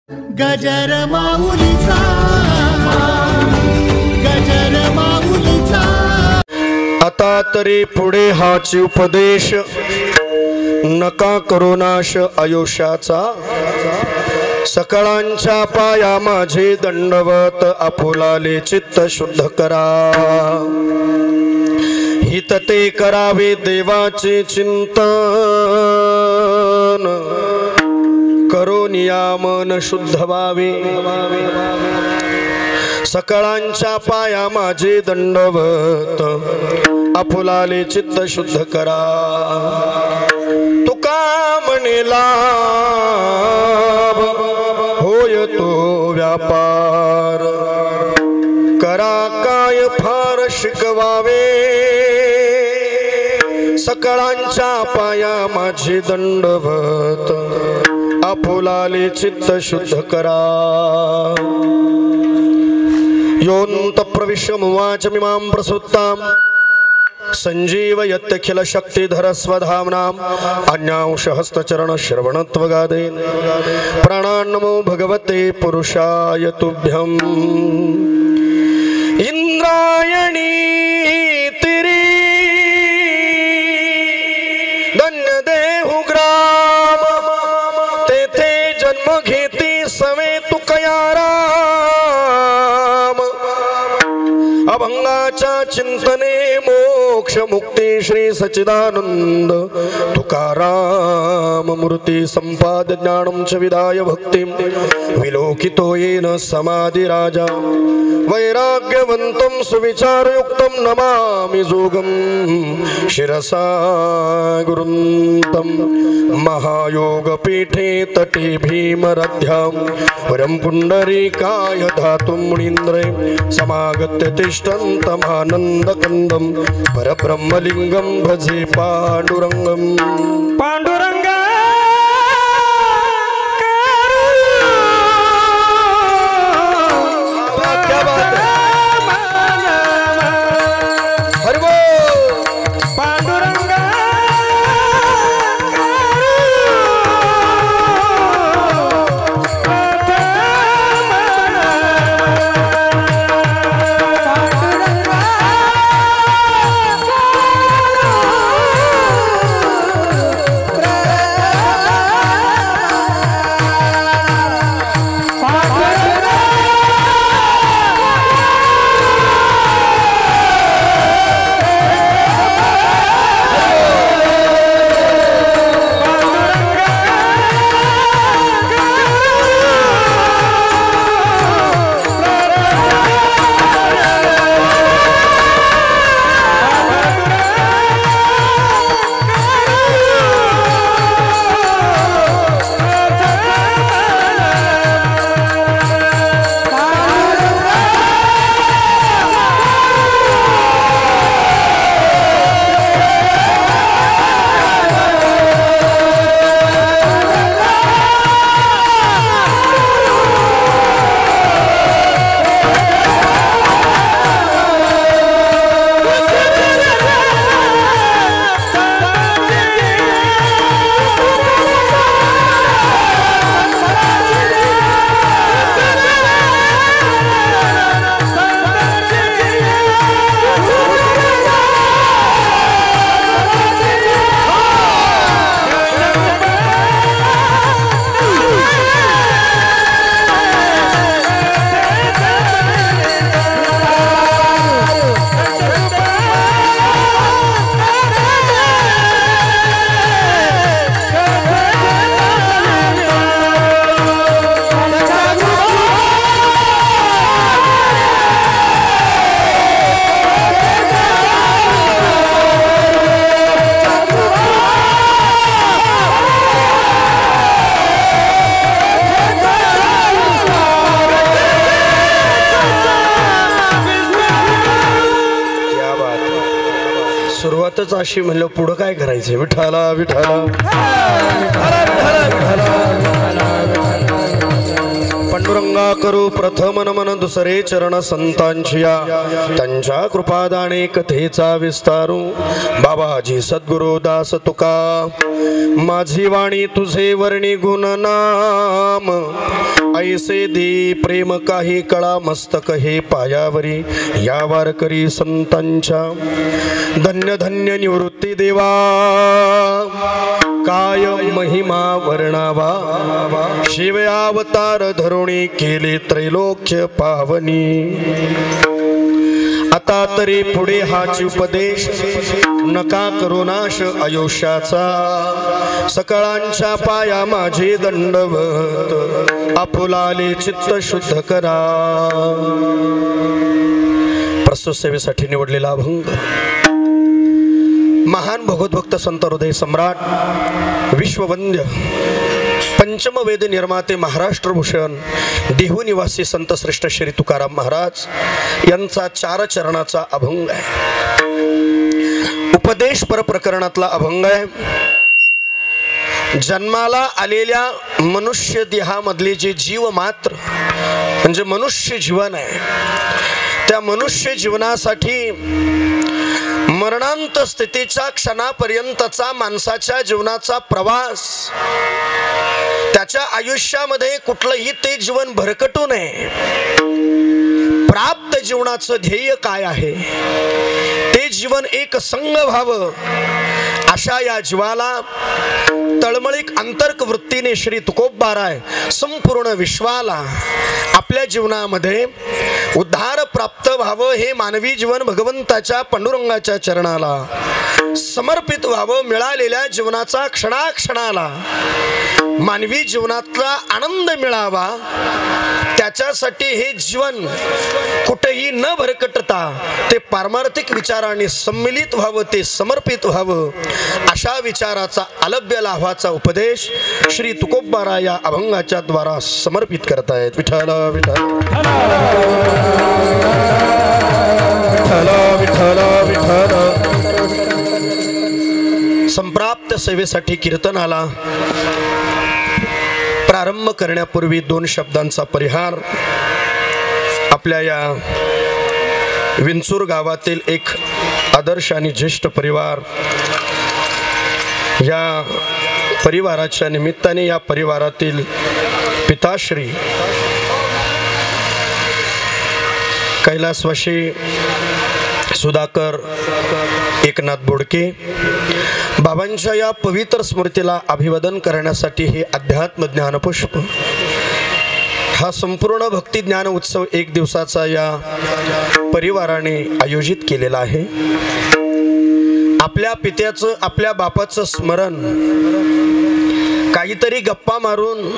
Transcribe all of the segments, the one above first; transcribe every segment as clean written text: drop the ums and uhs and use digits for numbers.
गजर माऊलीचा, गजर माऊलीचा। आता तरी पुढे हाची उपदेश, नका करू नाश आयुष्याचा। सकळांच्या पाया माझे दंडवत, आपुलाले चित्त शुद्ध करा। हित ते करावे देवाचे चिंतन, करो नियामन शुद्ध व्हावे। सकळांच्या पाया माझे दंडवत, आपुलाले चित्त शुद्ध करा। तुका म्हणेला होय तो व्यापार, करा काय फार शिकवावे। सकळांच्या पाया माझे दंडवत, आपुलाले चित्त शुद्ध करा। योऽन्त प्रविश्य मुवाच मिमां प्रसुप्तां, संजीवयत्यखिल शक्तिधर स्वधाम्नाम्। अन्यांश हस्तचरण श्रवणत्वगादेन, प्राणान्नमो भगवते पुरुषाय तुभ्यम्। इंद्रायणी तिरी धन्य देहु ग्राम, तेथे जन्म घेती सवे तुकया राम। अभंगाच्या चिंतने मोक्ष मुक्ती श्री सच्चिदानंद तुकाराम मूर्ती संपाद ज्ञानं च विदाय भक्तिं, विलोकितो येन समाधि राजा। वैराग्यवन्तं सुविचारयुक्तं नमामि जोगं, शिरसा गुरुं तं। महायोगपीठे तटे भीमरथ्यां, वरं पुण्डरीकाय धातुं मुनीन्द्रे। समागत्य तिष्ठन्तमानन्दकन्दं, परब्रह्मलिङ्गं भजे पाण्डुरङ्गं। पाण्डुरङ्ग सुरुवातच अशी म्हणलं पुढं काय करायचं। विठाला विठाला पांडुरंगा करू प्रथम नमन, दुसरे चरण संतांचिया। त्यांच्या कृपादाने कथेचा विस्तारू, बाबाजी सद्गुरु दास तुका। माझी वाणी तुझे वर्णी गुण नाम, ऐसे दे प्रेम काही कळा मस्तक हे पायावरी या वारकरी संतांच्या धन्य धन्य निवृत्ती देवा काय महिमा वर्णावा शिव अवतार धरुणी केले त्रैलोक्य पावनी आता तरी पुढे हाच उपदेश नका करू नाश आयुष्याचा सकळांच्या पाया माझे दंडवत आपुलाले चित्त शुद्ध करा. प्रस्तुत सेवेसाठी निवडलेला अभंग महान भगवद्भक्त संत हृदय सम्राट विश्ववंद्य पंचम वेद निर्माते महाराष्ट्र भूषण देहू निवासी संत श्रेष्ठ श्री तुकाराम महाराज यांचा 4 चरणाचा अभंग आहे. उपदेश पर प्रकरणातला अभंग आहे. जन्माला आलेल्या मनुष्य देहामधले जे जीव मात्र म्हणजे मनुष्य जीवन आहे त्या मनुष्य जीवनासाठी मरणांत स्थितीच्या क्षणापर्यंतचा माणसाच्या जीवनाचा प्रवास त्याच्या आयुष्यामध्ये कुठलंही ते जीवन भरकटू नये. प्राप्त जीवनाचं ध्येय काय आहे ते जीवन एक संग व्हावं अशा या जीवाला तळमळीक अंतर्क वृत्तीने श्री तुकोबाराय संपूर्ण विश्वाला आपल्या जीवनामध्ये उद्धार प्राप्त व्हावं हे मानवी जीवन भगवंताच्या पांडुरंगाच्या चरणाला समर्पित व्हावं. मिळालेल्या जीवनाचा क्षणाक्षणाला मानवी जीवनातला आनंद मिळावा त्याच्यासाठी हे जीवन कुठेही न भरकटता ते पारमार्थिक विचाराने सम्मिलित व्हावं ते समर्पित व्हावं अशा विचाराचा अलभ्य लाभाचा उपदेश श्री तुकोबाराय या अभंगाच्या द्वारा समर्पित करतायत. विठ्ठल विठ्ठल विठ्ठल विठ्ठल. संप्राप्त सेवेसाठी कीर्तनाला प्रारंभ करण्यापूर्वी 2 शब्दांचा परिहार. आपल्या या विंचूर गावातील एक आदर्श आणि ज्येष्ठ परिवार या परिवाराच्या निमित्ताने या परिवारातील पिताश्री कैलासवासी सुधाकर एकनाथ बोडके बाबांच्या या पवित्र स्मृतीला अभिवादन करण्यासाठी हे अध्यात्म ज्ञानपुष्प हा संपूर्ण भक्ती ज्ञान उत्सव 1 दिवसाचा या परिवाराने आयोजित केलेला आहे. आपल्या पित्याचं आपल्या बापाचं स्मरण काहीतरी गप्पा मारून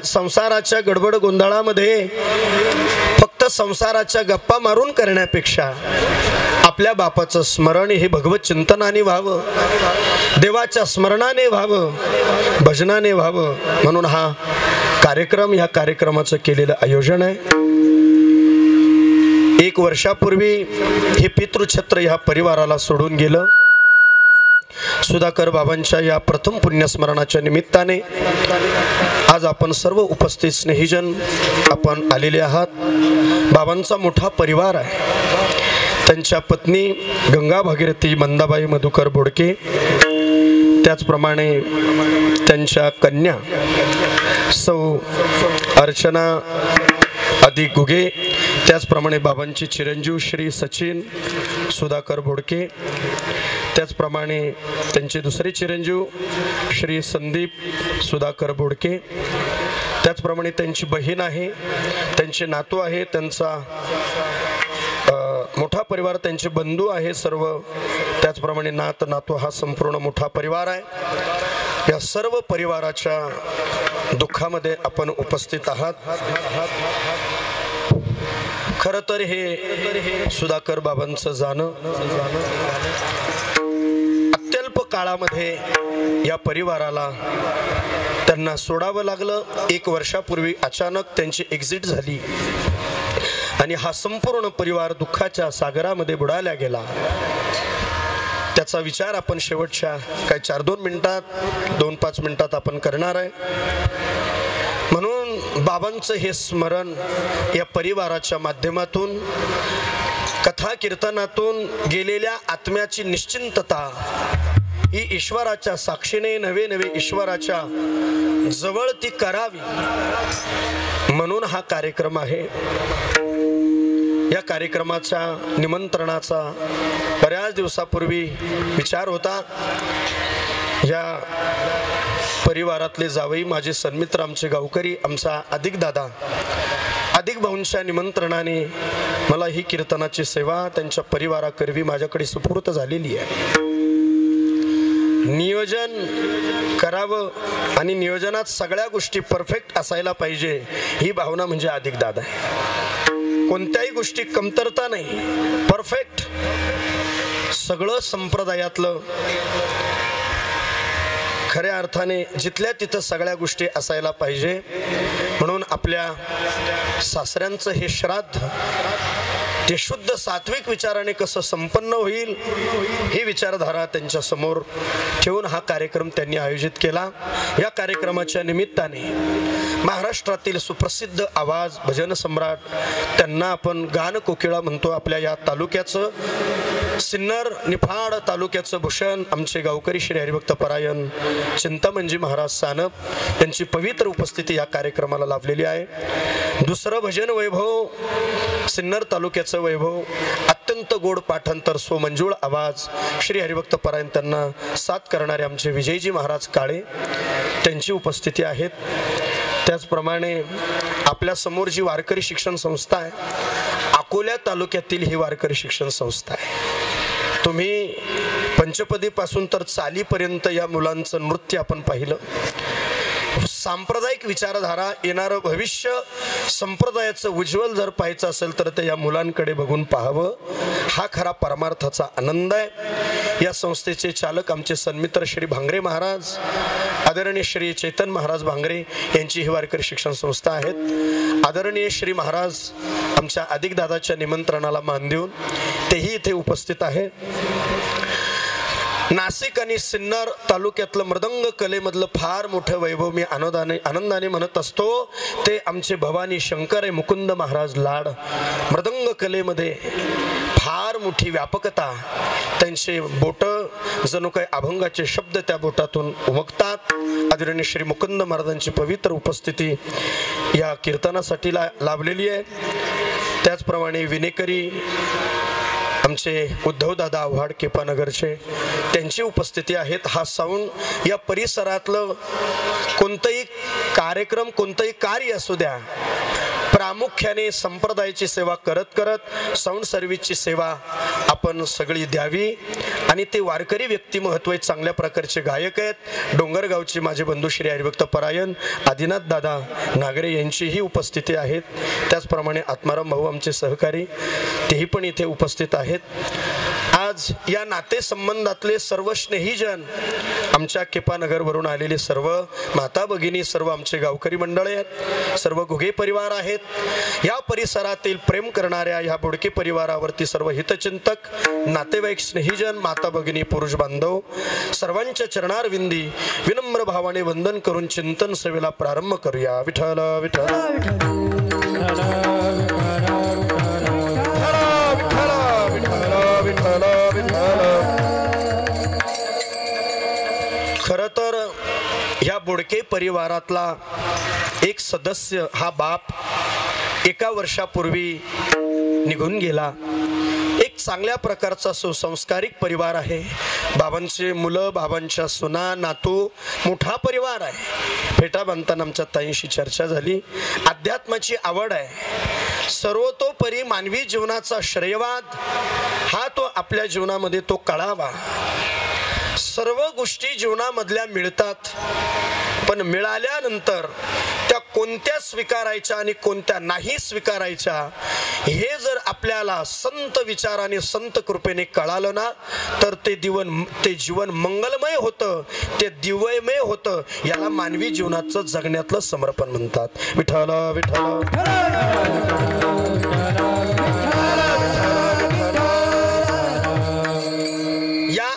संसाराच्या गडबड गोंधळामध्ये फक्त संसाराच्या गप्पा मारून करण्यापेक्षा आपल्या बापाचं स्मरण हे भगवत चिंतनाने व्हावं देवाच्या स्मरणाने व्हावं भजनाने व्हावं म्हणून हा कार्यक्रम या कार्यक्रमाचं केलेलं आयोजन आहे. 1 वर्षापूर्वी हे पितृछत्र ह्या परिवाराला सोडून गेलं. सुधाकर बाबांच्या या प्रथम पुण्यस्मरणाच्या निमित्ताने आज आपण सर्व उपस्थित स्नेहीजन आपण आलेले आहात. बाबांचा मोठा परिवार आहे. त्यांच्या पत्नी गंगा भागीरथी मंदाबाई मधुकर बोडके त्याचप्रमाणे त्यांच्या कन्या सौ अर्चना आदी गुगे त्याचप्रमाणे बाबांची चिरंजीव श्री सचिन सुधाकर बोडके त्याचप्रमाणे त्यांचे दुसरे चिरंजीव श्री संदीप सुधाकर बोडके त्याचप्रमाणे त्यांची बहीण आहे त्यांचे नातू आहे त्यांचा मोठा परिवार त्यांचे बंधू आहे सर्व त्याचप्रमाणे नात नातू हा संपूर्ण मोठा परिवार आहे. या सर्व परिवाराच्या दुःखामध्ये आपण उपस्थित आहात. खरं तर हे सुधाकर बाबांचं जाणं अत्यल्प काळामध्ये या परिवाराला त्यांना सोडावं लागलं. 1 वर्षापूर्वी अचानक त्यांची एक्झिट झाली आणि हा संपूर्ण परिवार दुःखाच्या सागरामध्ये बुडाला गेला. त्याचा विचार आपण शेवटच्या काही 4-2 मिनिटात 2-5 मिनिटात आपण करणार आहे. म्हणून बाबांचं हे स्मरण या परिवाराच्या माध्यमातून कथा कीर्तनातून गेलेल्या आत्म्याची निश्चिंतता ही ईश्वराच्या साक्षीने नवे नवे ईश्वराच्या जवळ ती करावी म्हणून हा कार्यक्रम आहे. या कार्यक्रमाच्या निमंत्रणाचा बऱ्याच दिवसापूर्वी विचार होता. या परिवारातले जावई माझे सन्मित्र आमचे गावकरी आमचा अधिक दादा अधिक भाऊंच्या निमंत्रणाने मला ही कीर्तनाची सेवा त्यांच्या परिवाराकरवी माझ्याकडे सुपूर्त झालेली आहे. नियोजन करावं आणि नियोजनात सगळ्या गोष्टी परफेक्ट असायला पाहिजे ही भावना म्हणजे अधिक दादा आहे. कोणत्याही गोष्टी कमतरता नाही, परफेक्ट सगळं संप्रदायातलं खऱ्या अर्थाने जिथल्या तिथं सगळ्या गोष्टी असायला पाहिजे. म्हणून आपल्या सासऱ्यांचं हे श्राद्ध ते शुद्ध सात्विक विचाराने कसं संपन्न होईल ही विचारधारा त्यांच्या समोर ठेवून हा कार्यक्रम त्यांनी आयोजित केला. या कार्यक्रमाच्या निमित्ताने महाराष्ट्रातील सुप्रसिद्ध आवाज भजन सम्राट त्यांना आपण गान कोकिळा म्हणतो, आपल्या या तालुक्याचं सिन्नर निफाड तालुक्याचं भूषण आमचे गावकरी श्री हरिभक्त परायण चिंतामणजी महाराज सानप यांची पवित्र उपस्थिती या कार्यक्रमाला लाभलेली आहे. दुसरं भजन वैभव सिन्नर तालुक्याचं वैभव अत्यंत गोड पाठांतर सो मंजूळ आवाज श्री हरिभक्त परायण त्यांना साथ करणारे आमचे विजयजी महाराज काळे त्यांची उपस्थिती आहेत. त्याचप्रमाणे आपल्या समोर जी वारकरी शिक्षण संस्था आहे अकोल्या तालुक्यातील ही वारकरी शिक्षण संस्था आहे. तुम्ही पंचपदी पासून तर चालीपर्यंत या मुलांचं नृत्य आपण पाहिलं. सांप्रदायिक विचारधारा येणारं भविष्य संप्रदायाचं उज्ज्वल जर पाहायचं असेल तर ते या मुलांकडे बघून पाहावं हा खरा परमार्थाचा आनंद आहे. या संस्थेचे चालक आमचे सन्मित्र श्री भांगरे महाराज आदरणीय श्री चैतन महाराज भांगरे यांची ही वारकरी शिक्षण संस्था आहेत. आदरणीय श्री महाराज आमच्या अधिक दादाच्या निमंत्रणाला मान देऊन तेही इथे उपस्थित आहे. नाशिक आणि सिन्नर तालुक्यातलं मृदंग कलेमधलं फार मोठं वैभव मी आनंदाने म्हणत असतो ते आमचे भवानी शंकर मुकुंद महाराज लाड. मृदंग कलेमध्ये फार मोठी व्यापकता, त्यांचे बोट जणू काही अभंगाचे शब्द त्या बोटातून उमगतात. आदरणीय श्री मुकुंद महाराजांची पवित्र उपस्थिती या कीर्तनासाठी लाभलेली आहे. त्याचप्रमाणे विनेकरी आमचे उद्धवदादा आव्हाड केपानगरचे त्यांची उपस्थिती आहेत. हा साऊंड या परिसरातलं कोणतंही कार्यक्रम कोणतंही कार्य असू द्या प्रामुख्याने संप्रदायाची सेवा करत करत साऊंड सर्व्हिसची सेवा आपण सगळी द्यावी. आणि ते वारकरी व्यक्तिमत्व आहेत, चांगल्या प्रकारचे गायक आहेत. डोंगरगावचे माझे बंधू श्री हरिभक्त परायण आदिनाथ दादा नागरे यांचीही उपस्थिती आहेत. त्याचप्रमाणे आत्माराम भाऊ आमचे सहकारी तेही पण इथे उपस्थित आहेत. आज या नातेसंबंधातले सर्व स्नेहीजन आमच्या केपानगरवरून आलेले सर्व माता भगिनी सर्व आमचे गावकरी मंडळे आहेत, सर्व घुगे परिवार आहेत. या परिसरातील प्रेम करणाऱ्या या बोडके परिवारावरती सर्व हितचिंतक नातेवाईक स्नेहीजन माता भगिनी पुरुष बांधव सर्वांच्या चरणारविंदी विनम्र भावाने वंदन करून चिंतन सेवेला प्रारंभ करूया. विठ्ठल विठ्ठल खरं तर या बोडके परिवारातला एक सदस्य हा बाप 1 वर्षापूर्वी निघून गेला. एक चांगल्या प्रकारचा सुसंस्कारिक परिवार आहे. बाबांचे मुलं बाबांच्या सुना नातू मोठा परिवार आहे. फेटा बांधताना आमच्या ताईंशी चर्चा झाली. अध्यात्माची आवड आहे. सर्वतोपरी मानवी जीवनाचा श्रेयवाद हा तो आपल्या जीवनामध्ये तो कळावा. सर्व गोष्टी जीवनामधल्या मिळतात पण मिळाल्यानंतर त्या कोणत्या स्वीकारायच्या आणि कोणत्या नाही स्वीकारायच्या हे जर आपल्याला संत विचाराने संत कृपेने कळालं ना तर ते जीवन मंगलमय होतं, ते दिव्यमय होतं. याला मानवी जीवनाचं जगण्यातलं समर्पण म्हणतात. विठ्ठल विठ्ठल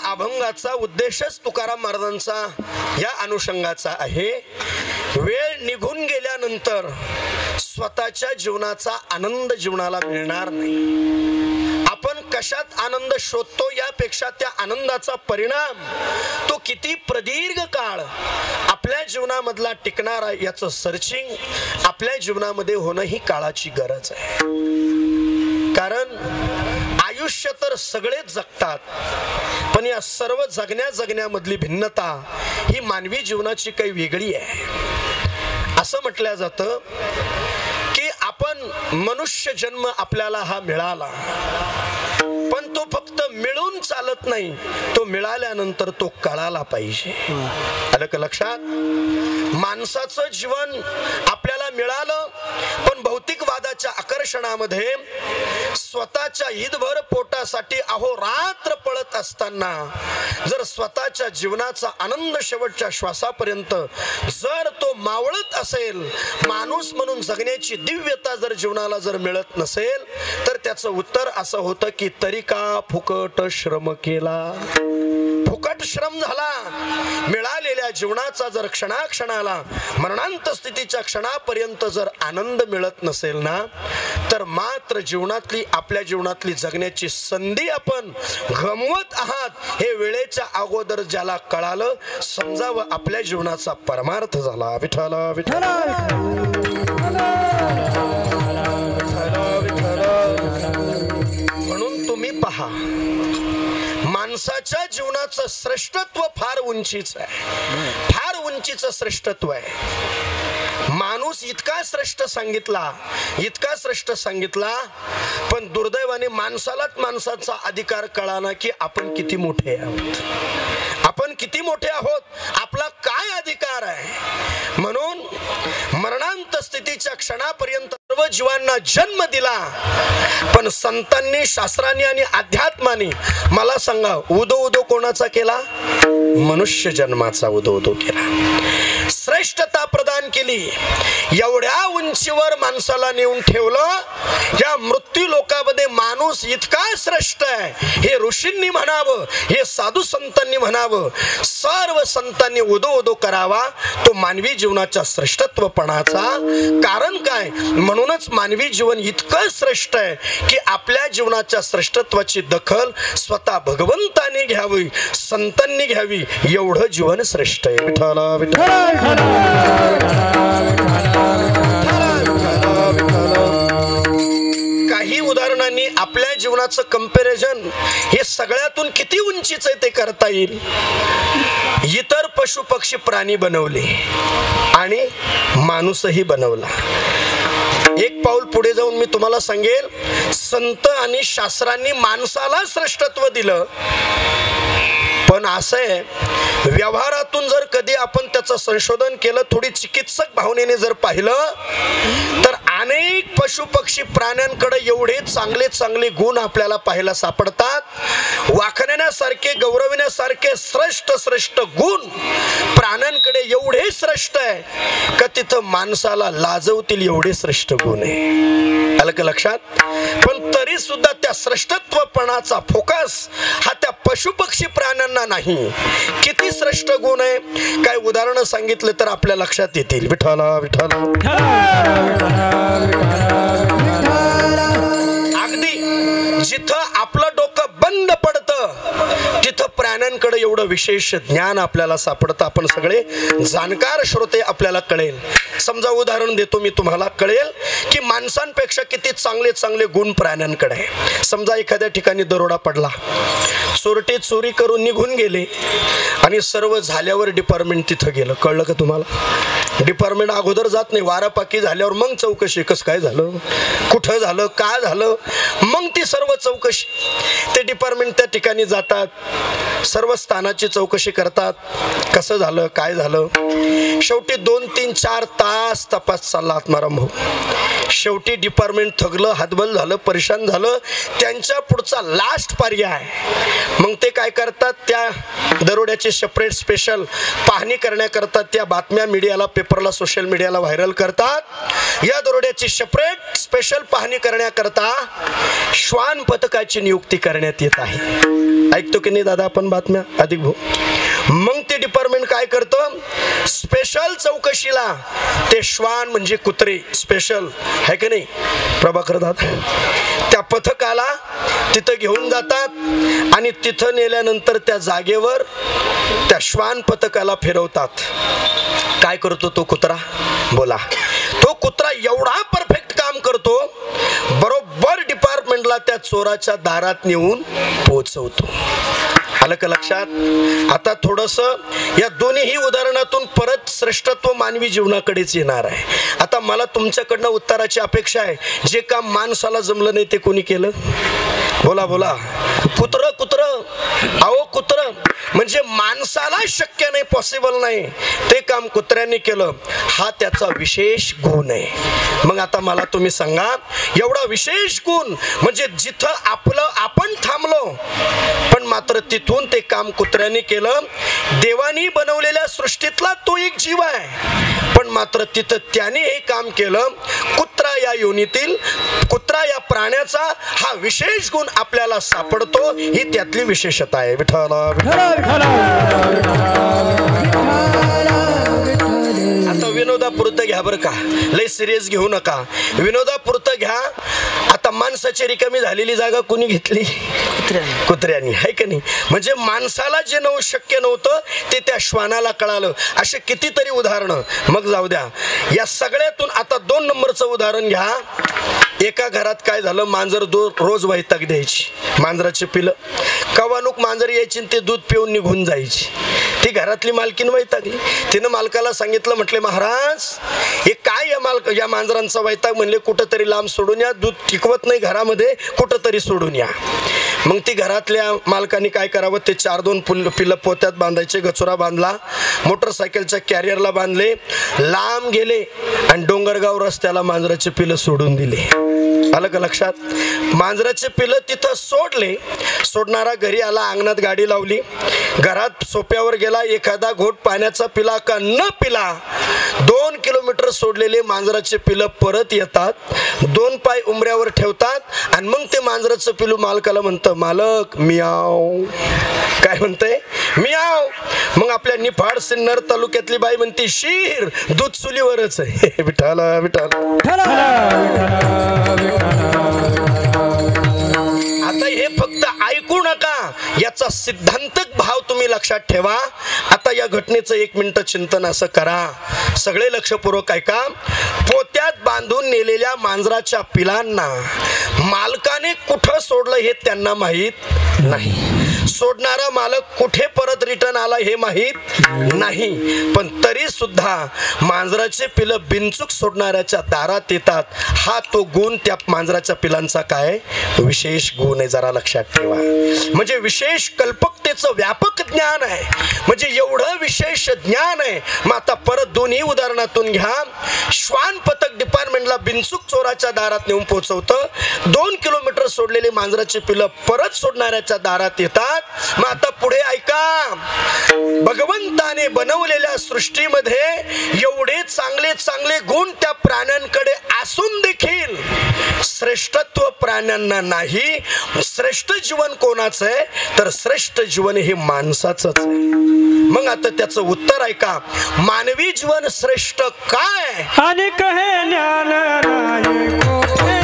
अभंगाचा उद्देशच तुकाराम महाराजांचा या अनुषंगाचा आहे. वेळ निघून गेल्यानंतर स्वतःच्या जीवनाचा आनंद जीवनाला मिळणार नाही. आपण कशात आनंद शोधतो यापेक्षा त्या आनंदाचा परिणाम तो किती प्रदीर्घ काळ आपल्या जीवनामधला टिकणार आहे याचं सर्चिंग आपल्या जीवनामध्ये होणं ही काळाची गरज आहे. कारण आयुष्य तर सगळेच जगतात, पण या सर्व जगण्यामधली भिन्नता ही मानवी जीवनाची काही वेगळी आहे. असं म्हटलं जातं की आपण मनुष्य जन्म आपल्याला हा मिळाला, पण तो फक्त मिळून चालत नाही, तो मिळाल्यानंतर तो कळाला पाहिजे. आलं का लक्षात? माणसाचं जीवन आपल्याला मिळालं, पण भौतिकवादाच्या आकर्षणामध्ये स्वतःच्या हितभर पोटासाठी अहोरात्र पळत असताना जर स्वतःच्या जीवनाचा आनंद शेवटच्या श्वासापर्यंत जर तो मावळत असेल, माणूस म्हणून जगण्याची दिव्यता जर जीवनाला जर मिळत नसेल, तर त्याचं उत्तर असं होतं की तरी का फुकट श्रम केला. फुकट श्रम झाला. मिळालेल्या जीवनाचा जर क्षणाक्षणाला मरणांत स्थितीच्या क्षणापर्यंत जर आनंद मिळत नसेल ना, तर मात्र जीवनातली आपल्या जीवनातली जगण्याची संधी आपण गमवत आहात हे वेळेच्या अगोदर ज्याला कळालं, समजावं आपल्या जीवनाचा परमार्थ झाला. विठ्ठल विठ्ठल म्हणून तुम्ही पहा, माणसाच्या जीवनाचं श्रेष्ठत्व फार उंचीच आहे, फार उंचीचं श्रेष्ठत्व आहे. माणूस इतका श्रेष्ठ सांगितला, पण दुर्दैवाने माणसालाच माणसाचा अधिकार कळाना की आपण किती मोठे आहोत, आपण किती मोठे आहोत, आपला काय अधिकार आहे. म्हणून मरणांत स्थितीच्या क्षणापर्यंत सर्व जीवांना जन्म दिला, पण संतांनी, शास्त्रांनी आणि अध्यात्माने मला सांगा उदो कोणाचा केला? मनुष्य जन्माचा उदो केला. श्रेष्ठता प्रदान केली. एवढ्या उंचीवर माणसाला नेऊन ठेवलं. या मृत्यू लोकांमध्ये माणूस इतका श्रेष्ठ आहे हे ऋषींनी म्हणावं, हे साधू संतांनी म्हणावं, सर्व संतांनी उदो करावा तो मानवी जीवनाच्या श्रेष्ठत्वपणाचा. कारण काय? म्हणूनच मानवी जीवन इतकं श्रेष्ठ आहे की आपल्या जीवनाच्या श्रेष्ठत्वाची दखल स्वतः भगवंताने घ्यावी, संतांनी घ्यावी. एवढं जीवन श्रेष्ठ आहे. विठ्ठल विठ्ठल काही उदाहरणांनी आपल्या जीवनाचं कंपॅरिझन हे सगळ्यातून किती उंचीच आहे ते करता येईल. इतर पशु पक्षी प्राणी बनवले आणि माणूसही बनवला. एक पाऊल पुढे जाऊन मी तुम्हाला सांगेल, संत आणि शास्त्रांनी माणसाला श्रेष्ठत्व दिलं, पण असं आहे व्यवहारातून जर कधी आपण त्याचं संशोधन केलं, थोडी चिकित्सक भावनेने जर पाहिलं, तर अनेक पशु पक्षी प्राण्यांकडे एवढे चांगले चांगले गुण आपल्याला पाहायला सापडतात. वाखण्यासारखे, गौरविण्यासारखे श्रेष्ठ गुण प्राण्यांकडे एवढे श्रेष्ठ आहे का तिथं माणसाला लाजवतील एवढे श्रेष्ठ गुण आहे. आलं का लक्षात? पण तरी सुद्धा त्या श्रेष्ठत्वपणाचा फोकस हा त्या पशु पक्षी प्राण्यांना नाही. किती श्रेष्ठ गुण आहे, काय उदाहरणं सांगितले तर आपल्या लक्षात येतील. विठ्ठल विठ्ठल अगदी जिथं आपलं डोकं बंद पडतं तिथं प्राण्यांकडे एवढं विशेष ज्ञान आपल्याला सापडतं. आपण सगळे जाणकार श्रोते, आपल्याला कळेल. समजा उदाहरण देतो मी तुम्हाला, कळेल की माणसांपेक्षा किती चांगले चांगले गुण प्राण्यांकडे आहे. समजा एखाद्या ठिकाणी दरोडा पडला, चोरटे चोरी करून निघून गेले आणि सर्व झाल्यावर डिपार्टमेंट तिथं गेलं. कळलं का तुम्हाला? डिपार्टमेंट अगोदर जात नाही, वारापाकी झाल्यावर मग चौकशी, कसं काय झालं, कुठं झालं, काय झालं, मग ती सर्व चौकशी. ते डिपार्टमेंट त्या ठिकाणी जातात, सर्व स्थानाची चौकशी करतात, कसं झालं, काय झालं. शेवटी 2, 3, 4 तास तपास चालला आत्माराम भाऊ. शेवटी डिपार्टमेंट थकलं, हातबल झालं, परेशान झालं. त्यांच्या पुढचा लास्ट पर्याय मग ते काय करतात, त्या दरोड्याची सेपरेट स्पेशल पाहणी करण्याकरता त्या बातम्या मीडियाला, पेपरला, सोशल मीडियाला व्हायरल करतात. या दरोड्याची सेपरेट स्पेशल पाहणी करण्याकरता श्वान पथकाची नियुक्ती करण्यात येत आहे. ऐकतो की नाही दादा आपण बातम्या अधिक भाऊ? मग ते डिपार्टमेंट काय करतं, स्पेशल चौकशीला ते श्वान म्हणजे कुत्रे स्पेशल आहे की नाही प्रभाकर दादा, त्या पथकाला तिथं घेऊन जातात आणि तिथं नेल्यानंतर त्या जागेवर त्या श्वान पथकाला फिरवतात. काय करतो तो कुत्रा, बोला. तो कुत्रा एवढा परफेक्ट काम करतो, बरोबर डिपार्टमेंटला त्या चोराच्या दारात नेऊन पोहोचवतो. आलं का लक्षात. आता थोडस या दोन्ही उदाहरणातून परत श्रेष्ठत्व मानवी जीवनाकडेच येणार आहे. आता मला तुमच्याकडनं उत्तराची अपेक्षा आहे, जे काम माणसाला जमलं नाही ते कोणी केलं, बोला बोला. कुत्र कुत्र अहो कुत्र म्हणजे माणसाला शक्य नाही, पॉसिबल नाही, ते काम कुत्र्यांनी केलं, हा त्याचा विशेष गुण आहे. मग आता मला तुम्ही सांगा, एवढा विशेष गुण म्हणजे जिथं आपलं आपण थांबलो पण मात्र तिथून ते काम कुत्र्यांनी केलं. देवानी बनवलेल्या सृष्टीतला तो एक जीव आहे, पण मात्र तिथं त्याने हे काम केलं. कुत्रा या योनीतील, कुत्रा या प्राण्याचा हा विशेष गुण आपल्याला सापडतो, ही त्यातली विशेषता आहे. विठ्ठल आता विनोदापुरतं घ्या बरं का, लय सिरियस घेऊ नका, विनोदापुरतं घ्या. आता माणसाची रिकामी झालेली जागा कोणी घेतली, कुत्र्यांनी, आहे का नाही. म्हणजे माणसाला जे शक्य नव्हतं ते त्या श्वानाला कळालं. असे कितीतरी उदाहरणं. मग जाऊ द्या, या सगळ्यातून आता 2 नंबरचं उदाहरण घ्या. एका घरात काय झालं, मांजर रोज वैताग द्यायची, मांजराचे पिलं कवानुक मांजर यायची, ते दूध पिऊन निघून जायची. ती घरातली मालकीन वैतागली, तिनं मालकाला सांगितलं, म्हटले महाराज हे काय या मांजरांचा वैताग, म्हणले कुठंतरी लांब सोडून या, दूध टिकवत नाही घरामध्ये, कुठंतरी सोडून या. मग ती घरातल्या मालकाने काय करावं, ते 4-2 पिलं पोत्यात बांधायचे, गचुरा बांधला, मोटरसायकलच्या कॅरियरला बांधले, लांब गेले आणि डोंगरगाव रस्त्याला मांजराचे पिलं सोडून दिले. आलं का लक्षात. मांजराचे पिलं तिथं सोडले, सोडणारा घरी आला, अंगणात गाडी लावली, घरात सोप्यावर गेला, एखादा घोट पाण्याचा पिला का न पिला, 2 किलोमीटर सोडलेले मांजराचे पिलं परत येतात, 2 पाय उमऱ्यावर ठेवतात आणि मग ते मांजराचं पिलू मालकाला म्हणतं, मालक मियाव. काय म्हणतंय, मियाव. मग आपल्या निफाड सिन्नर तालुक्यातली बाई म्हणते, शीर दूध चुलीवरच आहे. विठाला विठाला. आता हे फक्त ऐकू नका, याचा सिद्धांतक भाव तुम्ही लक्षात ठेवा. आता या घटनेचं 1 मिनिट चिंतन असं करा, सगळे लक्षपूर्वक ऐका. पोत्यात बांधून नेलेल्या मांजराच्या पिलांना मालकाने कुठं सोडलं हे त्यांना माहीत नाही, सोडणारा मालक कुठे परत रिटर्न आला हे माहीत नाही, पण तरी सुद्धा मांजराचे पिलं बिनचूक सोडणाऱ्याच्या दारात येतात. हा तो गुण त्या मांजराच्या पिलांचा काय विशेष गुण आहे, जरा लक्षात ठेवा. म्हणजे विशेष कल्पकतेचं व्यापक ज्ञान आहे, म्हणजे एवढं विशेष ज्ञान आहे. मग आता परत दोन्ही उदाहरणातून घ्या. श्वान पथक डिपार्टमेंटला बिनचूक चोराच्या दारात नेऊन पोहोचवतं, 2 किलोमीटर सोडलेले मांजराचे पिलं परत सोडणाऱ्याच्या दारात येतात. मग आता पुढे ऐका, भगवंताने बनवलेल्या सृष्टीमध्ये एवढे चांगले चांगले गुण त्या प्राण्यांकडे असून देखील श्रेष्ठत्व प्राण्यांना नाही. श्रेष्ठ जीवन कोणाचं आहे, तर श्रेष्ठ जीवन हे माणसाचंच आहे. मग आता त्याचं उत्तर ऐका, मानवी जीवन श्रेष्ठ काय, आणि कहे ज्ञान आणि कहे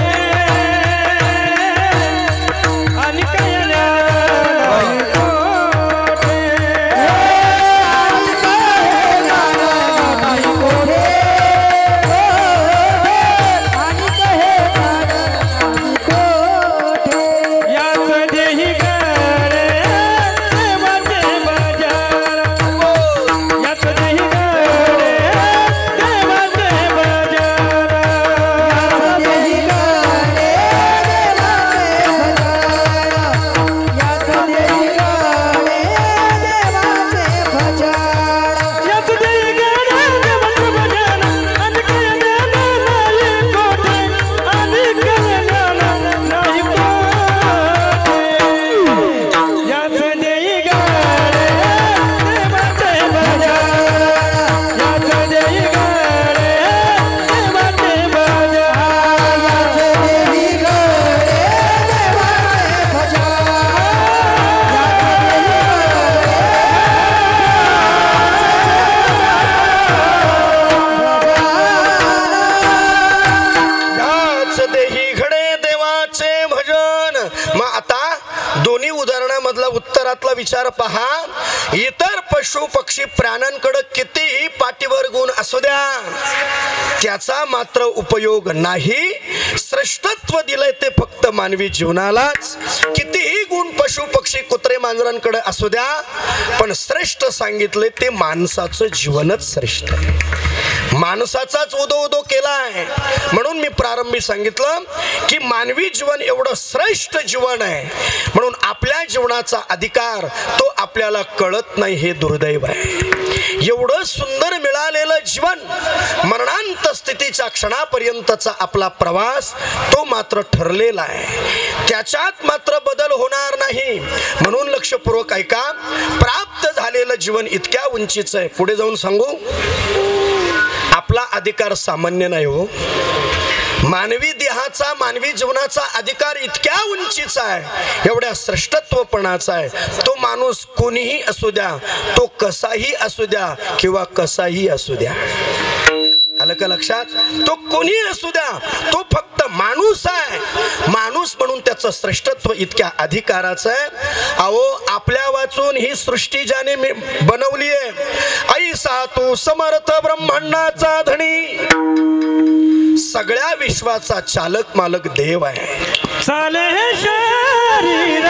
आता दोन्ही उदाहरणामधला उत्तरातला विचार पहा. इतर पशु पक्षी प्राण्यांकडे कितीही पाठीवर गुण असू द्या, त्याचा मात्र उपयोग नाही. श्रेष्ठत्व दिलंय ते फक्त मानवी जीवनालाच. कितीही गुण पशु पक्षी कुत्रे मांजरांकडे असू द्या, पण श्रेष्ठ सांगितले ते माणसाचं जीवनच श्रेष्ठ आहे. माणसाचाच उदो केलाय. म्हणून मी प्रारंभी सांगितलं की मानवी जीवन एवढं श्रेष्ठ जीवन आहे, म्हणून आपल्या जीवनाचा अधिकार तो आपल्याला कळत नाही, हे दुर्दैव आहे. एवढं सुंदर मिळालेलं जीवन, मरणांत स्थितीच्या क्षणापर्यंतचा आपला प्रवास तो मात्र ठरलेला आहे, त्याच्यात मात्र बदल होणार नाही. म्हणून लक्षपूर्वक ऐका. प्राप्त झालेलं जीवन इतक्या उंचीचं आहे, पुढे जाऊन सांगू. आपला अधिकार सामान्य नाही हो. मानवी देहाचा, मानवी जीवनाचा अधिकार इतक्या उंचीचा आहे, एवढ्या श्रेष्ठत्वपणाचा आहे. तो माणूस कोणीही असू द्या, तो कसाही असू द्या किंवा कसाही असू द्या. आलं का लक्षात? तो कोणी असू द्या, तो फक्त माणूस आहे. माणूस म्हणून त्याचं श्रेष्ठत्व इतक्या अधिकाराचं आहे. अहो, आपल्या वाचून ही सृष्टी ज्याने बनवली आहे, ऐसा तो समर्थ ब्रह्मांडाचा धणी, सगळ्या विश्वाचा चालक मालक देव आहे. चाले हे शरीर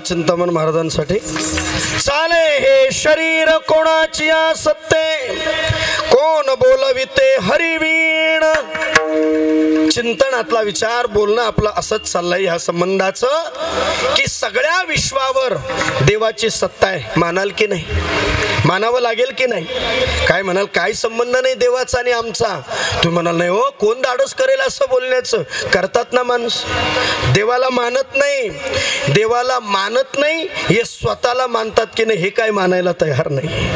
चिंतामण महाराजांसाठी. चाले हे शरीर कोणाची सत्ते, कोण बोलविते हरिवीण. चिंतनातला विचार, बोलणं आपलं असंच चाललंय ह्या संबंधाचं, की सगळ्या विश्वावर देवाची सत्ता आहे. मानाल की नाही? मानावं लागेल की नाही? काय म्हणाल, काय संबंध नाही देवाचा आणि आमचा? तुम्ही म्हणाल नाही हो, कोण धाडस करेल असं बोलण्याचं? करतात ना माणूस. देवाला मानत नाही, देवाला मानत नाही हे स्वतःला मानतात की नाही हे काय मानायला तयार नाही.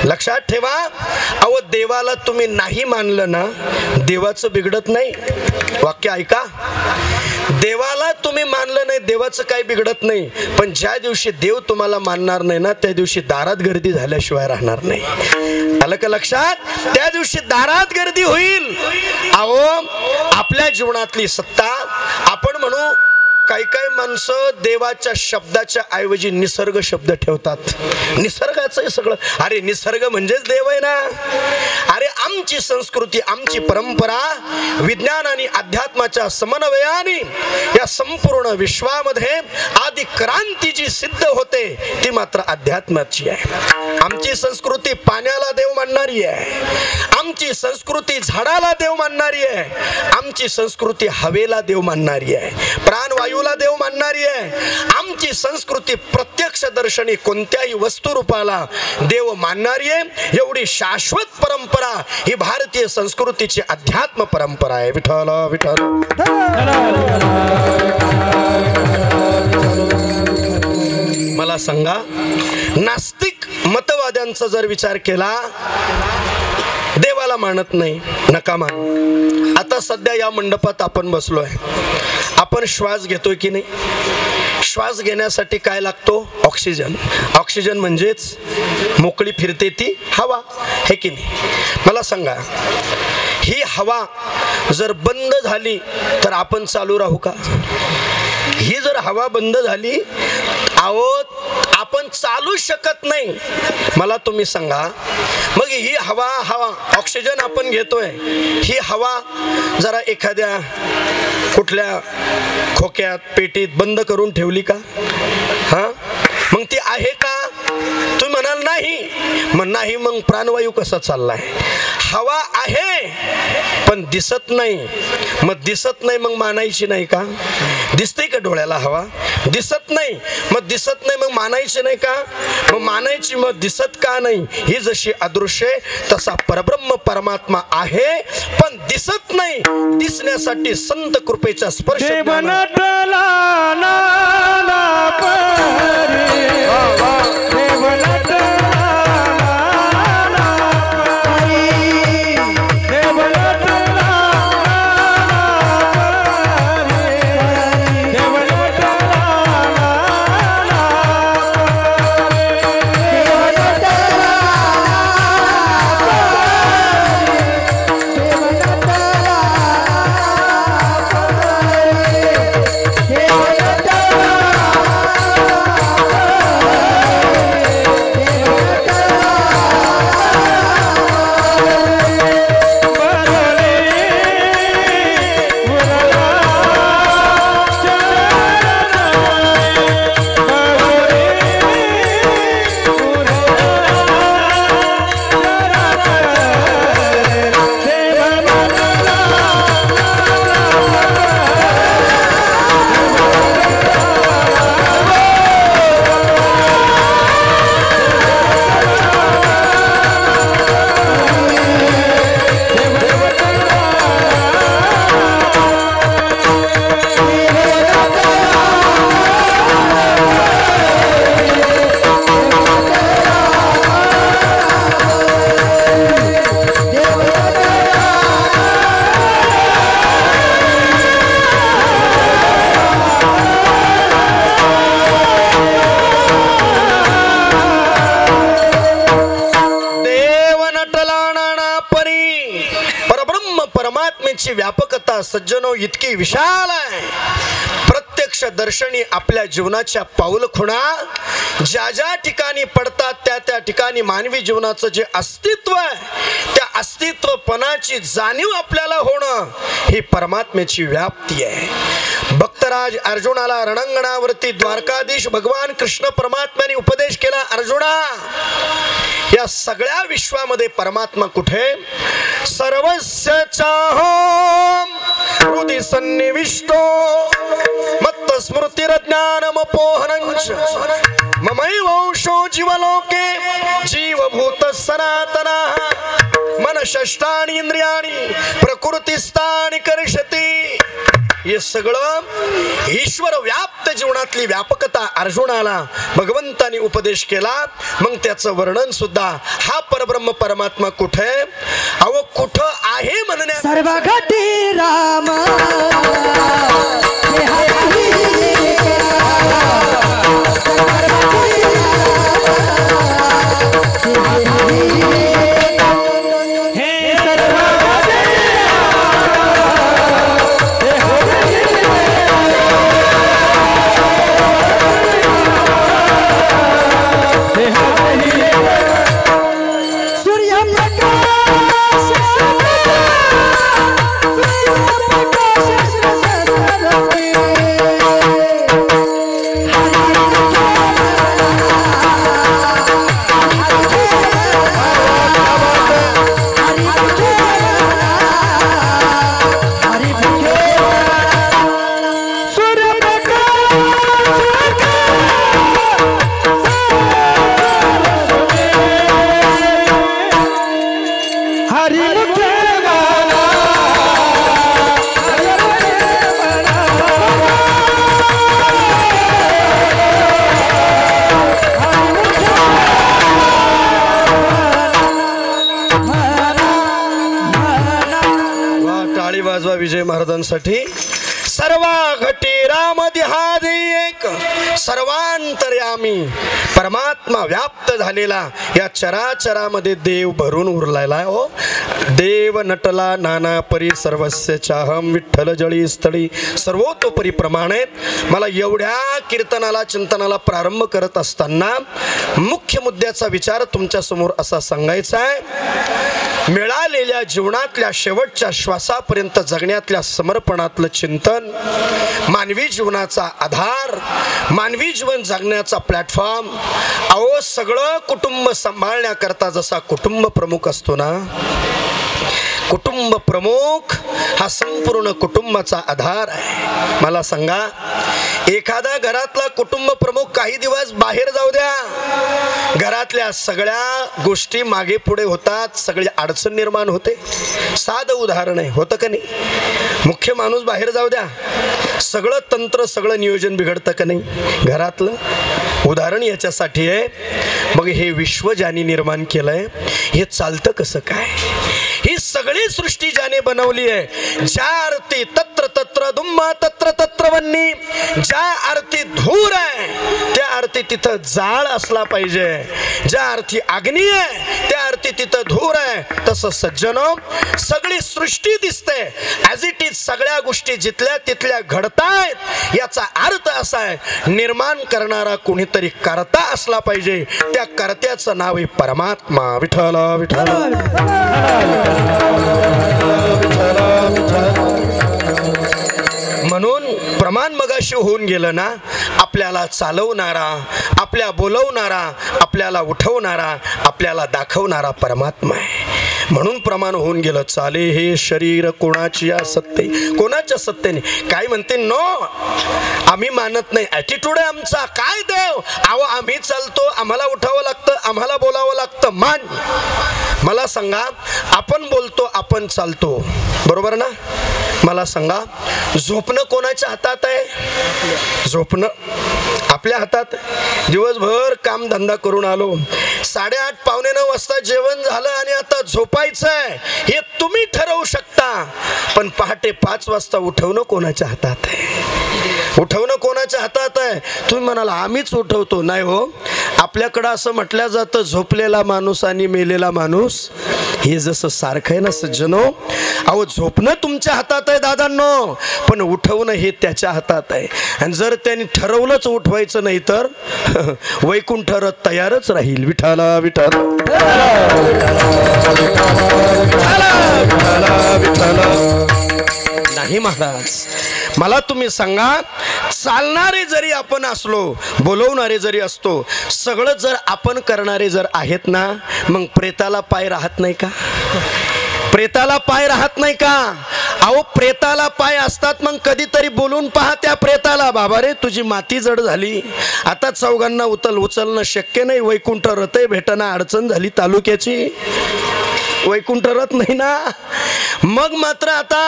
लक्षात ठेवा. अहो, देवाला तुम्ही नाही मानलं ना, देवाचं बिघडत नाही. वाक्य ऐका. देवाला तुम्ही मानलं नाही, देवाचं काही बिघडत नाही, पण ज्या दिवशी देव तुम्हाला मानणार नाही ना, त्या दिवशी दारात गर्दी झाल्याशिवाय राहणार नाही. आलं का लक्षात? त्या दिवशी दारात गर्दी होईल. अहो, आपल्या जीवनातली सत्ता आपण म्हणू, काही काही माणसं देवाच्या शब्दाच्या ऐवजी निसर्ग शब्द ठेवतात. निसर्गाचं सगळं, अरे निसर्ग म्हणजेच देव आहे ना. अरे आमची संस्कृती, आमची परंपरा विज्ञान आणि अध्यात्माच्या समन्वयाने या संपूर्ण विश्वामध्ये आदि क्रांती जी सिद्ध होते ती मात्र अध्यात्माची आहे. आमची संस्कृती पाण्याला देव मानणारी आहे, आमची संस्कृती झाडाला देव मानणारी आहे, आमची संस्कृती हवेला देव मानणारी आहे, प्राणवायूला देव मानणारी आहे. आमची संस्कृती प्रत्यक्ष दर्शनी कोणत्याही वस्तू रूपाला देव मानणारी आहे. एवढी शाश्वत परंपरा ही भारतीय संस्कृतीची अध्यात्म परंपरा आहे. विठ्ठल विठ्ठल. मला सांगा, नास्तिक मतवाद्यांचा जर विचार केला, देवाला मानत नाही, नका मान. आता सध्या या मंडपात आपण बसलोय, आपण श्वास घेतोय की नाही? श्वास घेण्यासाठी काय लागतो? ऑक्सिजन. ऑक्सिजन म्हणजेच मोकळी फिरते ती हवा, हे की नाही? मला सांगा, ही हवा जर बंद झाली तर आपण चालू राहू का? ही जर हवा बंद झाली, आपण चालू शकत नाही. मला तुम्ही सांगा, मग ही हवा ऑक्सिजन आपण घेतोय, ही हवा जरा एखाद्या कुठल्या खोक्यात पेटीत बंद करून ठेवली का? मग ती आहे का? तुम्ही म्हणाल नाही. मग प्राणवायू कसा चाललाय? हवा आहे पण दिसत नाही. मग मानायची नाही का? दिसते का डोळ्याला हवा? दिसत नाही. मग मानायची नाही का? मग मानायची, मग दिसत का नाही? ही जशी अदृश्य तसा परब्रह्म परमात्मा आहे पण दिसत नाही. दिसण्यासाठी संत कृपेचा स्पर्श व्यापकता सज्जनो इतकी विशाल आहे. प्रत्यक्ष दर्शनी आपल्या जीवनाच्या पाऊलखुणा ज्या ठिकाणी पडतात त्या ठिकाणी मानवी जीवनाचं जे अस्तित्व आहे, त्या अस्तित्वपणाची जाणीव आपल्याला होणं ही परमात्म्याची व्याप्ती आहे. भक्तराज अर्जुनाला रणांगणावरती द्वारकाधीश भगवान कृष्ण परमात्म्याने उपदेश केला, अर्जुना या सगळ्या विश्वामध्ये परमात्मा कुठे? सर्वस्य चाहं हृदि सन्निविष्टो मत्त स्मृतिर्ज्ञानमपोहनञ्च ममैवंशो जीवलोके जीवभूत सनातनः मनषष्ठानि इंद्रियाणि प्रकृतिस्थानि कर्षति. हे सगळं ईश्वर व्याप्त जीवनातली व्यापकता अर्जुनाला भगवंताने उपदेश केला. मग त्याचं वर्णन सुद्धा हा परब्रह्म परमात्मा कुठे? अहो कुठं आहे म्हणण्या सर्व घटी राम विजय महाराजांसाठी. सर्वा घटी राम देहादी एक, सर्वांतर्यामी परमात्मा व्याप्त झालेला या चराचरामध्ये देव भरून उरलेला आहे. हो, देव नटला नाना परी सर्वस्य चाहम विठ्ठल जळी स्थळी सर्वतोपरी प्रमाणे. मला एवढ्या कीर्तनाला चिंतनाला प्रारंभ करत असताना मुख्य मुद्द्याचा विचार तुमच्या समोर असा सांगायचा आहे. मिळालेल्या जीवनातल्या शेवटच्या श्वासापर्यंत जगण्यातल्या समर्पणातलं चिंतन, मानवी जीवनाचा आधार, मानवी जीवन जगण्याचा प्लॅटफॉर्म. अहो, सगळं कुटुंब सांभाळण्याकरता जसा कुटुंब प्रमुख असतो ना, कुटुंब प्रमुख हा संपूर्ण कुटुंबाचा आधार आहे. मला सांगा, एखादा घरातला कुटुंब प्रमुख काही दिवस बाहेर जाऊ द्या, घरातल्या सगळ्या गोष्टी मागे पुढे होतात, सगळी अडचण निर्माण होते. साधं उदाहरण आहे, होतं का नाही? मुख्य माणूस बाहेर जाऊ द्या, सगळं तंत्र सगळं नियोजन बिघडतं का नाही घरातलं? उदाहरण याच्यासाठी आहे. मग हे विश्व ज्याने निर्माण केलंय, हे चालतं कसं काय? ही सगळी सृष्टी ज्याने बनवली आहे, ज्या अर्थी तत्र तत्र दुम्मा तत्र तत्र वन्नी, ज्या अर्थी धूर आहे त्या अर्थी तिथं जाळ असला पाहिजे, ज्या अर्थी अग्नी आहे त्या अर्थी तिथं धूर आहे. तसं सज्जनो, सगळी सृष्टी दिसते ॲज इट इज, सगळ्या गोष्टी जिथल्या तिथल्या घडतायत. याचा अर्थ असा आहे, निर्माण करणारा कोणीतरी कर्ता असला पाहिजे. त्या कर्त्याचं नाव आहे परमात्मा. विठ्ठल विठ्ठल. म्हणून प्रमाण मगाशी होऊन गेलं ना, आपल्याला चालवणारा, आपल्या बोलवणारा, आपल्याला उठवणारा, आपल्याला दाखवणारा परमात्मा आहे. म्हणून प्रमाण होऊन गेलं. चाले हे शरीर कोणाची या सत्ते, कोणाच्या सत्तेने? काय म्हणते? नो, आम्ही मानत नाही, ॲटिट्यूड आहे आमचा. काय देव? अहो, आम्ही चालतो, आम्हाला उठावं लागतं, आम्हाला बोलावं लागतं. मान. मला सांगा, आपण बोलतो, आपण चालतो, बरोबर ना? मला सांगा, झोपणं कोणाच्या हातात आहे? झोपणं आपल्या हातात. दिवसभर काम धंदा करून आलो, 8:30 पावणे 9 वाजता जेवण झालं आणि आता झोपायचंय, हे तुम्ही ठरवू शकता. पण पहाटे 5 वाजता उठवणं कोणाच्या हातात आहे? उठवणं कोणाच्या हातात आहे? तुम्ही म्हणाला आम्हीच उठवतो. नाही हो, आपल्याकडं असं म्हटलं जातं, झोपलेला माणूस आणि मेलेला माणूस हे जसं सारखं आहे ना सज्जनो. अहो, झोपणं तुमच्या हातात आहे दादांनो, पण उठवणं हे त्याच्या हातात आहे. आणि जर त्यांनी ठरवलंच उठवायचं नाही तर वैकुंठ रथ तयारच राहील. विठाला विठाला नाही महाराज. मला तुम्ही सांगा, चालणारे जरी आपण असलो, बोलवणारे जरी असतो, सगळं जर आपण करणारे जर आहेत ना, मग प्रेताला पाय राहत नाही का? प्रेताला पाय राहत नाही का? अहो, प्रेताला पाय असतात. मग कधीतरी बोलून पहा त्या प्रेताला, बाबा रे तुझी माती जड झाली, आता चौघांना उचलणं शक्य नाही, वैकुंठ रथ भेटना, अडचण झाली तालुक्याची, वैकुंठ रथ नाही ना. मग मात्र आता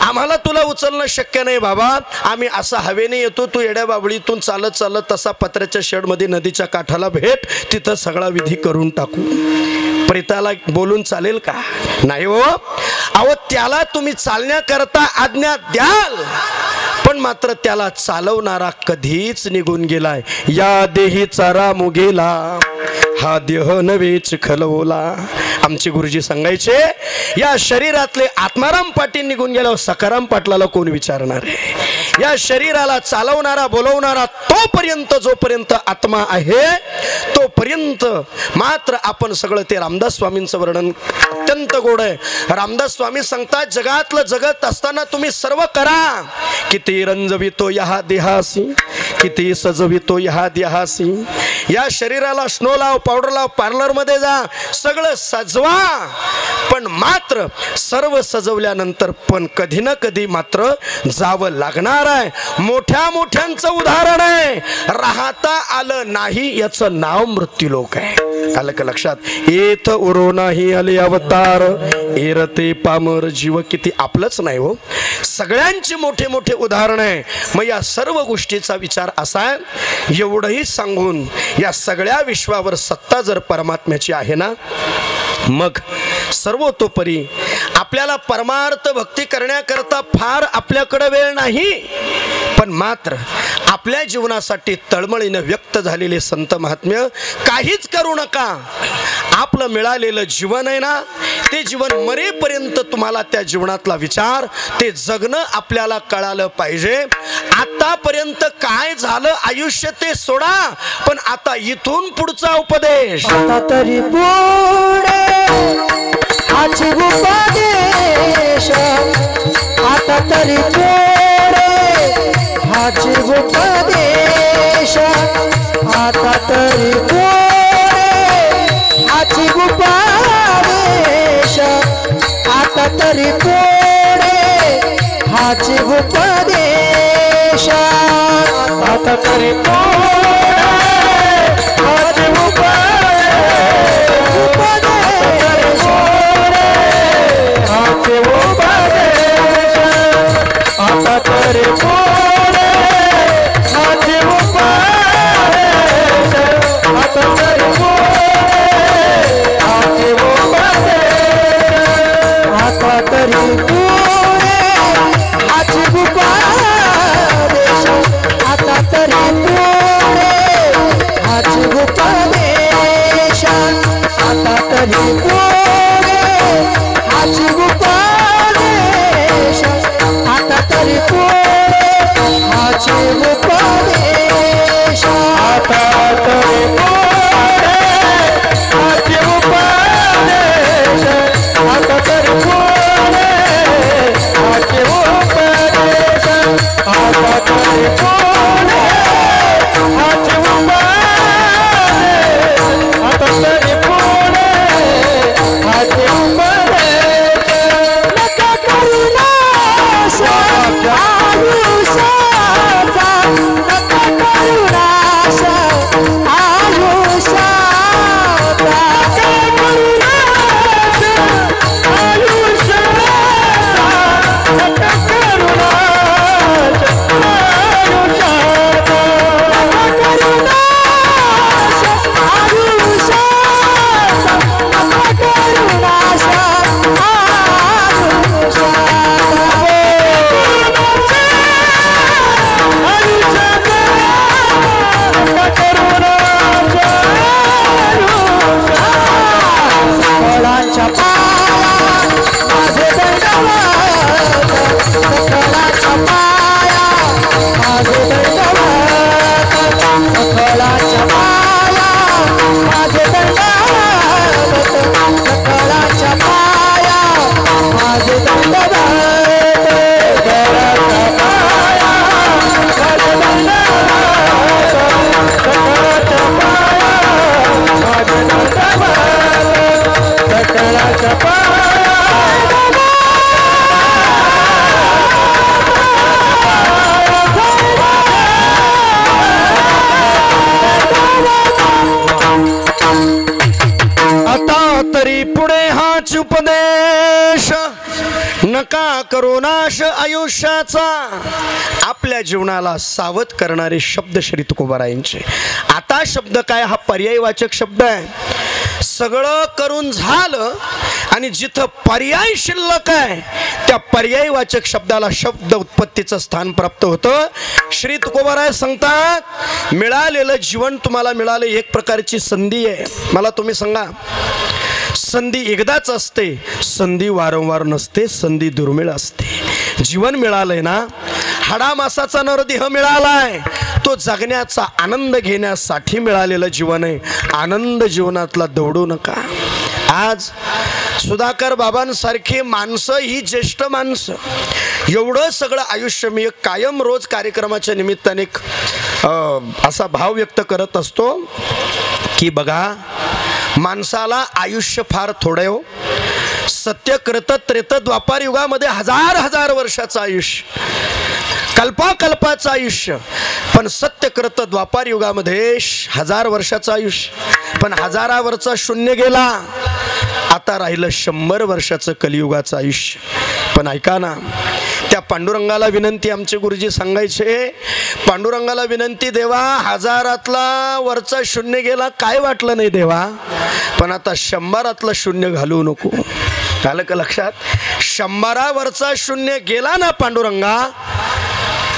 आम्हाला तुला उचलणं शक्य नाही बाबा, आम्ही असा हवेने येतो, तू येड्या बाबळीतून चालत चालत तसा पत्र्याच्या शेडमध्ये नदीच्या काठाला भेट, तिथं सगळा विधी करून टाकू. प्रेताला बोलून चालेल का? नाही हो. अहो, त्याला तुम्ही चालण्याकरता आज्ञा द्याल, पण मात्र त्याला चालवणारा कधीच निघून गेलाय. या देही चारा मुगेला, हा देह नवेच खलवला. आमचे गुरुजी सांगायचे, या शरीरातले आत्माराम पाटील निघून गेल्यावर सकाराम पाटलाला कोण विचारणार आहे? या शरीराला चालवणारा बोलवणारा तोपर्यंत, जोपर्यंत आत्मा आहे तोपर्यंत मात्र आपण सगळं. ते रामदास स्वामींचं वर्णन अत्यंत गोड आहे. रामदास स्वामी सांगतात, जगातलं जगत असताना तुम्ही सर्व करा, किती रंजवितो या देहासी, किती सजवितो या देहासी. या शरीराला स्नो लाव, पावडर लाव, पार्लर मध्ये जा, सगळं सजवा, पण मात्र सर्व सजवल्यानंतर पण कधी ना कधी मात्र जावं लागणार आहे. मोठ्या मोठ्यांचं उदाहरण आहे, राहता आलं नाही याचं नाव मृत्यूलोक आहे. आलं का लक्षात? येथ उरो नाही आले अवतार, एरते पामर जीव. किती आपलंच नाही हो, सगळ्यांची मोठे मोठे उदाहरण आहे. मग या सर्व गोष्टीचा विचार असा आहे, एवढंही सांगून या सगळ्या विश्वावर सत्ता जर परमात्म्याची आहे ना, मग सर्वतोपरी आपल्याला परमार्थ भक्ती करण्याकरता फार आपल्याकडे वेळ नाही, पण मात्र आपल्या जीवनासाठी तळमळीनं व्यक्त झालेले संत महात्म्य काहीच करू नका. आपलं मिळालेलं जीवन आहे ना, ते जीवन मरेपर्यंत तुम्हाला त्या जीवनातला विचार ते जगणं आपल्याला कळालं पाहिजे. आतापर्यंत काय झालं आयुष्य ते सोडा, पण आता इथून पुढचा उपदेश. आता तरी पुढे हाची उपदेश, आता तरी पुढे हाची उपदेश, आता तरी पुढे हाची उपदेश, आता तरी पुढे हाची उपदेश, आता तरी पुढे हाची आता तरी पुढे हाची उपदेश, आता तरी पुढे हाची उपदेश, आता तरी पुढे हाची उपदेश, आता तरी पुढे हाची उपदेश, आता तरी पुढे हाची उपदेश, आता तरी पुढे हाची उपदेश, आता तरी पुढे हाची उपदेश, आता तरी पुढे हाची उपदेश, आता तरी पुढे हाची उपदेश, आता तरी पुढे हाची उपदेश. नका करू नाश आयुष्याचा, नका करू नाश आयुष्याचा, नका करू नाश आयुष्याचा, नका करू नाश आयुष्याचा, नका करू नाश आयुष्याचा, नका करू नाश सकळांच्या पाया माझे दंडवत, सकळांच्या पाया माझे दंडवत, सकळांच्या पाया माझे दंडवत, सकळांच्या पाया माझे दंडवत, सकळांच्या पाया माझे दंडवत, सकळांच्या पाया माझे दंडवत, सकळांच्या पाया. आता तरी पुढे हाच उपदेश, नका करू नाश आयुष्याचा. आपल्या जीवनाला सावध करणारे शब्द श्री तुकोबारायांचे. आता शब्द काय, हा पर्यायवाचक शब्द आहे. सगळं करून झालं आणि जिथं पर्याय शिल्लक आहे त्या पर्यायवाचक शब्दाला शब्द उत्पत्तीचं स्थान प्राप्त होतं. श्री तुकोबाराय सांगतात, मिळालेलं जीवन तुम्हाला मिळालं एक प्रकारची संधी आहे. मला तुम्ही सांगा, संधी एकदाच असते, संधी वारंवार नसते, संधी दुर्मिळ असते. जीवन मिळालंय ना, हाडामासाचा नरदेह मिळालाय, तो जगण्याचा आनंद घेण्यासाठी मिळालेलं जीवन आहे. आनंद जीवनातला दौडू नका. आज सुधाकर बाबांसारखी माणसं, ही ज्येष्ठ माणसं, एवढं सगळं आयुष्य, मी कायम रोज कार्यक्रमाच्या निमित्ताने असा भाव व्यक्त करत असतो की बघा, माणसाला आयुष्य फार थोडे हो. सत्य कृत त्रेत द्वापार युगामध्ये हजार हजार वर्षाचं आयुष्य, कल्पाकल्पाचं आयुष्य, पण सत्यकृत द्वापार युगामध्ये 1000 वर्षाचं आयुष्य, पण 1000वरचा शून्य गेला. आता राहिलं 100 वर्षाचं कलियुगाचं आयुष्य. पण ऐका ना, त्या पांडुरंगाला विनंती, आमचे गुरुजी सांगायचे, पांडुरंगाला विनंती, देवा 1000तला वरचा शून्य गेला, काय वाटलं नाही देवा, पण आता 100तलं शून्य घालवू नको. आलं का लक्षात? 100वरचा शून्य गेला ना पांडुरंगा,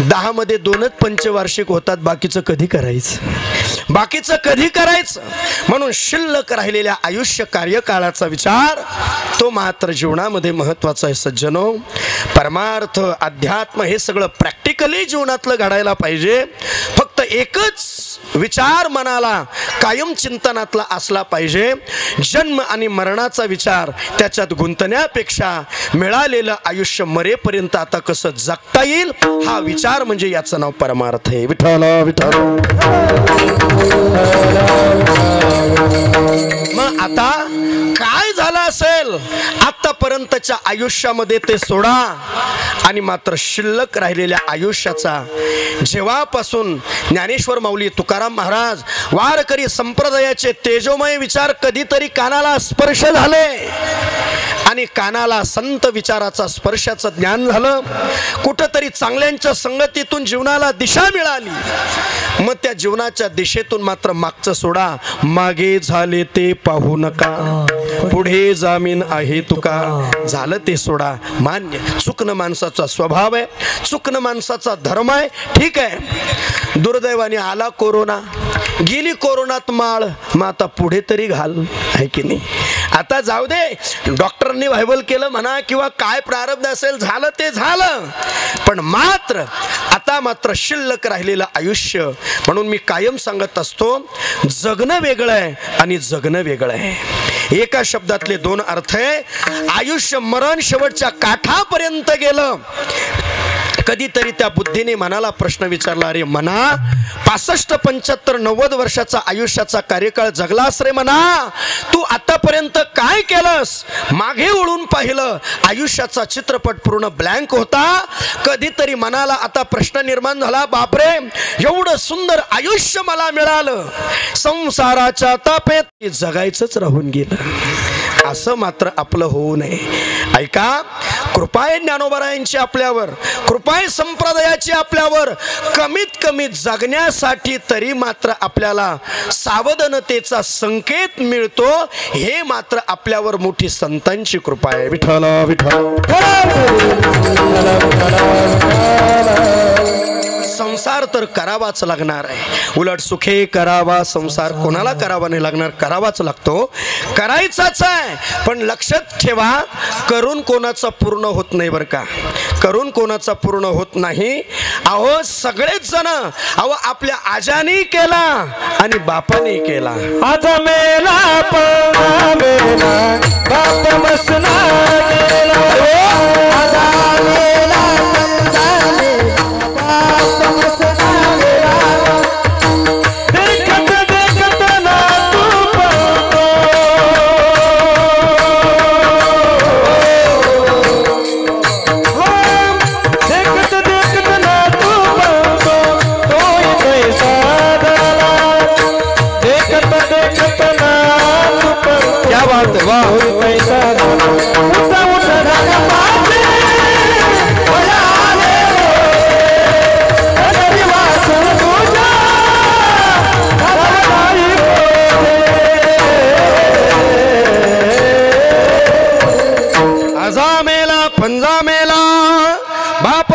10 मध्ये 2च पंचवार्षिक होतात, बाकीचं कधी करायचं, बाकीचं कधी करायचं. म्हणून शिल्लक राहिलेल्या आयुष्य कार्यकाळाचा विचार तो मात्र जीवनामध्ये महत्वाचा आहे. सज्जनो, परमार्थ अध्यात्म हे सगळं प्रॅक्टिकली जीवनातलं घडायला पाहिजे. फक्त एकच विचार मनाला कायम चिंतनातला असला पाहिजे, जन्म आणि मरणाचा विचार त्याच्यात गुंतण्यापेक्षा मिळालेलं आयुष्य मरेपर्यंत आता कसं जगता येईल हा विचार म्हणजे याचं नाव परमार्थ आहे. विठ्ठल विठ्ठल. मग आता काय झालं असेल आतापर्यंतच्या आयुष्यामध्ये ते सोडा आणि मात्र शिल्लक राहिलेल्या आयुष्याचा, जेव्हापासून ज्ञानेश्वर माऊली, तुकाराम महाराज, वारकरी संप्रदायाचे तेजोमय विचार कधीतरी कानाला स्पर्श झाले आणि कानाला संत विचाराचा स्पर्शाचं ज्ञान झालं, कुठंतरी चांगल्यांच्या संगतीतून जीवनाला दिशा मिळाली, मग त्या जीवनाच्या दिशेतून मात्र मागचं सोडा. मागे झाले ते पाहू नका, पुढे जामीन आहे तुका. झालं ते सोडा, मान्य. चुकणं माणसाचा स्वभाव आहे, चुकणं माणसाचा धर्म आहे, ठीक आहे. दुर्दैवाने आला कोरोना, गेली कोरोनात माळ, मग आता पुढे तरी घाल, आहे की नाही. आता जाऊ दे, डॉक्टरांनी व्हायबल केलं म्हणा किंवा काय प्रारब्ध असेल, झालं ते झालं, पण मात्र आता मात्र शिल्लक राहिलेलं आयुष्य. म्हणून मी कायम सांगत असतो, जगणं वेगळं आहे आणि जगणं वेगळं आहे. एका शब्दातले 2 अर्थ आहे. आयुष्य मरण शेवटच्या काठापर्यंत गेलं. कधीतरी त्या बुद्धीने मनाला प्रश्न विचारला, अरे मना, 65, 75, 90 वर्षाचा आयुष्याचा कार्यकाळ जगलास रे मना, तू आतापर्यंत काय केलंस? मागे वळून पाहिलं, आयुष्याचा चित्रपट पूर्ण ब्लँक होता. कधीतरी मनाला आता प्रश्न निर्माण झाला, बापरे, एवढं सुंदर आयुष्य मला मिळालं, संसाराच्या तापेत जगायचंच राहून गेलं. असं मात्र आपलं होऊ नये. ऐका, कृपा आहे ज्ञानोबरायांची आपल्यावर, कृपा आहे संप्रदायाची आपल्यावर. कमीत कमी जगण्यासाठी तरी मात्र आपल्याला सावधानतेचा संकेत मिळतो, हे मात्र आपल्यावर मोठी संतांची कृपा आहे. विठ्ठल विठ्ठल. संसार तर करावाच लागणार आहे. उलट सुखे करावा संसार कोणाला करावा नाही लागणार, करावाच लागतो, करायचाच आहे. पण लक्षात ठेवा, करून कोणाचा पूर्ण होत नाही बरं का, करून कोणाचा पूर्ण होत नाही. अहो सगळेच जण, अहो आपल्या आजाने केला आणि बापाने केला. आता मेला बाप बसना गेला, आजा मेला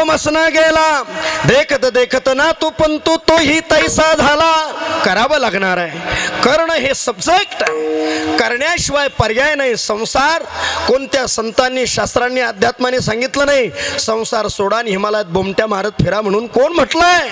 मसना गेला, देखत देखत ना तू पण तोही तैसा झाला. करावं लागणार आहे, करणं हे सब्जेक्ट आहे, करण्याशिवाय पर्याय नाही. संसार कोणत्या संतांनी, शास्त्रांनी, अध्यात्माने सांगितलं नाही संसार सोडा आणि हिमालयात बोमट्या मारत फिरा म्हणून. कोण म्हटलंय?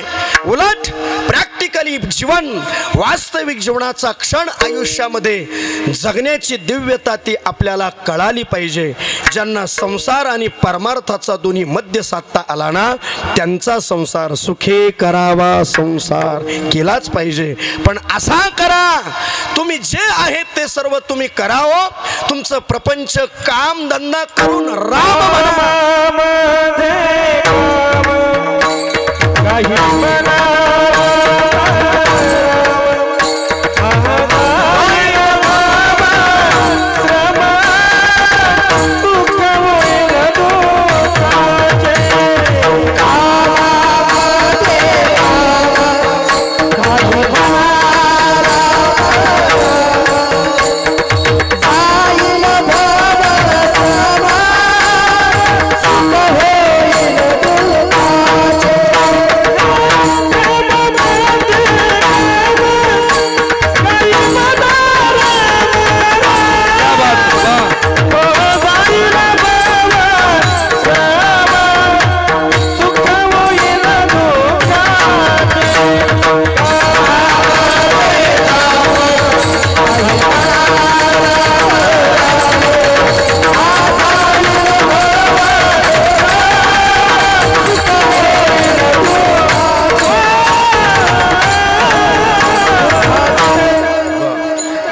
उलट प्रॅक्टिकली जीवन, वास्तविक जीवनाचा क्षण आयुष्यामध्ये जगण्याची दिव्यता ती आपल्याला कळाली पाहिजे. ज्यांना संसार आणि परमार्थाचा दोन्ही मध्य साधता आला ना, त्यांचा संसार सुखे करावा संसार केलाच पाहिजे. पण असा करा, तुम्ही जे आहे ते सर्व तुम्ही करावं, तुमचं प्रपंच काम धंदा करून राम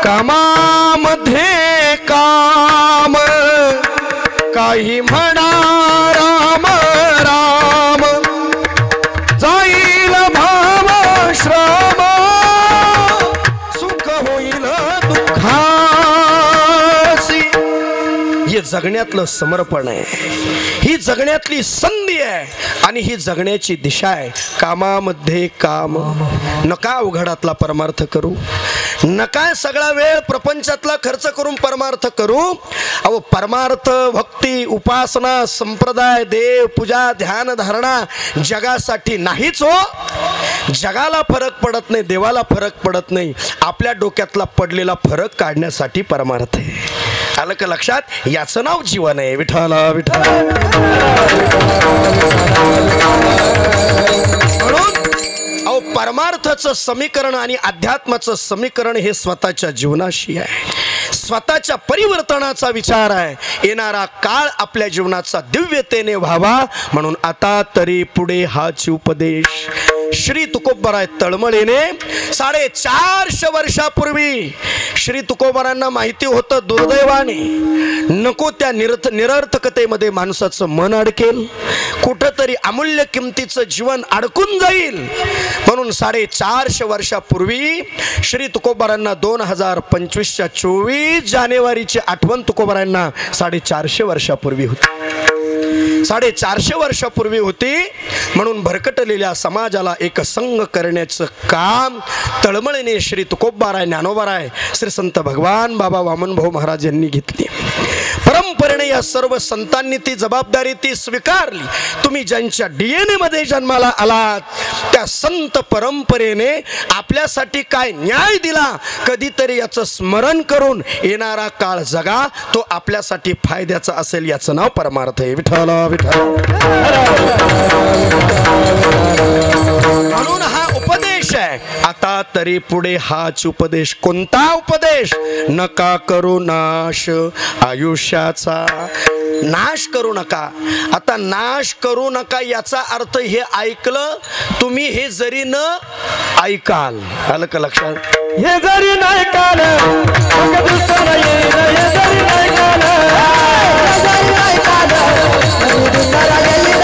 कामामध्ये काम काही म्हणा राम राम जाईल भाव श्रम सुख होईल दुःखासी. हे जगण्यातलं समर्पण आहे, ही जगण्यातली संधी आहे आणि ही जगण्याची दिशा आहे. कामामध्ये काम, नका अवघडातला परमार्थ करू, नका सगळा वेळ प्रपंचातला खर्च करून परमार्थ करू. अहो परमार्थ, भक्ती, उपासना, संप्रदाय, देव पूजा, ध्यान धारणा जगासाठी नाहीच हो. जगाला फरक पडत नाही, देवाला फरक पडत नाही, आपल्या डोक्यातला पडलेला फरक काढण्यासाठी परमार्थ आहे. आलं का लक्षात? याचं नाव जीवन आहे. विठ्ठला विठ्ठल. म्हणून अहो परमार्थाचं समीकरण आणि अध्यात्माचं समीकरण हे स्वतःच्या जीवनाशी आहे, स्वतःच्या परिवर्तनाचा विचार आहे. येणारा काळ आपल्या जीवनाचा दिव्यतेने व्हावा म्हणून आता तरी पुढे हाच उपदेश श्री तुकोबाराय तळमळीने 450 वर्षापूर्वी श्री तुकोबारांना माहिती होतं दुर्दैवाने नको त्या निरर्थकतेमध्ये माणसाचं मन अडकेल, कुठंतरी अमूल्य किमतीचं जीवन अडकून जाईल. म्हणून 450 वर्षापूर्वी श्री तुकोबारांना 2025च्या 24 जानेवारीची आठवण तुकोबारांना 450 वर्षापूर्वी होती. 450 वर्षापूर्वी होती. म्हणून भरकटलेल्या समाजाला एक संघ करण्याचं काम तळमळीने श्री तुकोबाराय, ज्ञानोबाराय, श्री संत भगवान बाबा वामनभाऊ महाराज यांनी घेतली. परंपरेने या सर्व संतांनी ती जबाबदारी ती स्वीकारली. तुम्ही ज्यांच्या DNA मध्ये जन्माला आलात त्या संत परंपरेने आपल्यासाठी काय न्याय दिला कधीतरी याचं स्मरण करून येणारा काळ जगा, तो आपल्यासाठी फायद्याचा असेल, याचं नाव परमार्थ आहे. विठ्ठला विठ्ठल. म्हणून हा उपदेश आहे. आता तरी पुढे हाच उपदेश. कोणता उपदेश? नका करू नाश आयुष्याचा. नाश करू नका. आता नाश करू नका याचा अर्थ हे ऐकलं तुम्ही, हे जरी न ऐकाल. आलं का लक्षात? हे जरी नाही काल मग दुसरं येईल, हे जरी नाही काल, हे जरी नाही काल मग दुसरं येईल.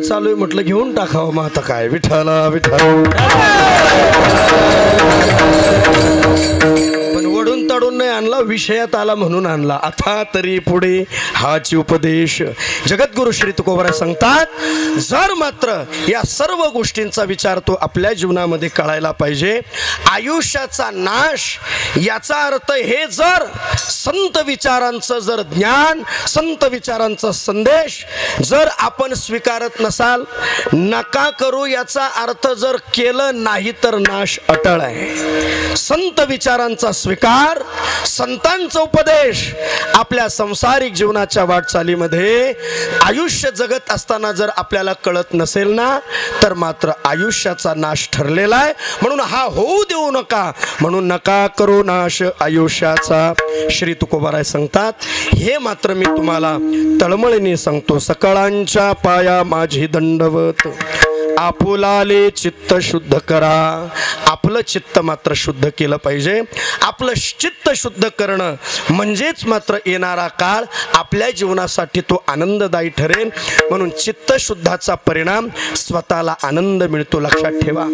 चालू आहे म्हटलं घेऊन टाकावं, मग आता काय. विठ्ठला विठ्ठल. पण वडून तडून नाही आणला, विषयात आला म्हणून आणला. आता तरी पुढे हाच उपदेश. जगद्गुरु श्री तुकोबाराय सांगतात, जर मात्र या सर्व गोष्टींचा विचार तो आपल्या जीवनामध्ये कळायला पाहिजे. आयुष्याचा नाश याचा अर्थ हे, जर संत विचारांचं जर ज्ञान, संत विचारांचा संदेश जर आपण स्वीकारत नसाल, नका करू याचा अर्थ जर केलं नाही तर नाश अटळ आहे. संत विचारांचा स्वीकार, संतांचा उपदेश आपल्या संसारिक जीवनाच्या वाटचालीमध्ये आयुष्य जगत असताना जर आपल्याला कळत नसेल ना, तर मात्र आयुष्याचा नाश ठरलेला आहे. म्हणून हा होऊ देऊ नका, म्हणून नका करू नाश आयुष्याचा. श्री तुकोबाराय सांगतात, हे मात्र मी तुम्हाला तळमळीने सांगतो. सकळांच्या पाया माझी दंडवत, आपुलाले चित्त शुद्ध करा. आपलं चित्त मात्र शुद्ध केलं पाहिजे. आपलं चित्त शुद्ध करणं म्हणजेच मात्र येणारा काळ आपल्या जीवनासाठी तो आनंददायी ठरेल. म्हणून चित्त शुद्धाचा परिणाम स्वतःला आनंद मिळतो, लक्षात ठेवा.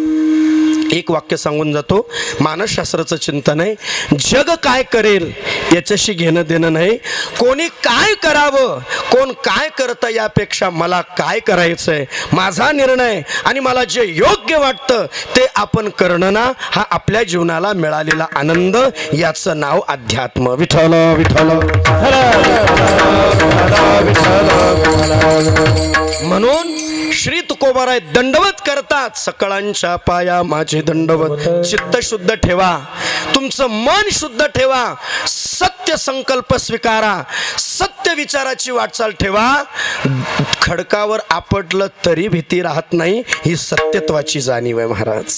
एक वाक्य सांगून जातो. मानसशास्त्राचं चिंतन आहे, जग काय करेल याच्याशी घेणं देणं नाही. कोणी काय करावं, कोण काय करतं यापेक्षा मला काय करायचंय, माझा निर्णय आणि मला जे योग्य वाटतं ते आपण करणं ना, हा आपल्या जीवनाला मिळालेला आनंद. याचं नाव अध्यात्म. विठ्ठल विठ्ठल. म्हणून श्री तुकोबाराय दंडवत करतात. सकळांच्या पाया माझे दंडवत. चित्त शुद्ध ठेवा, तुमचं मन शुद्ध ठेवा, सत्य संकल्प स्वीकारा, सत्य विचाराची वाटचाल ठेवा. खडकावर आपटलं तरी भीती राहत नाही, ही सत्यत्वाची जाणीव आहे महाराज.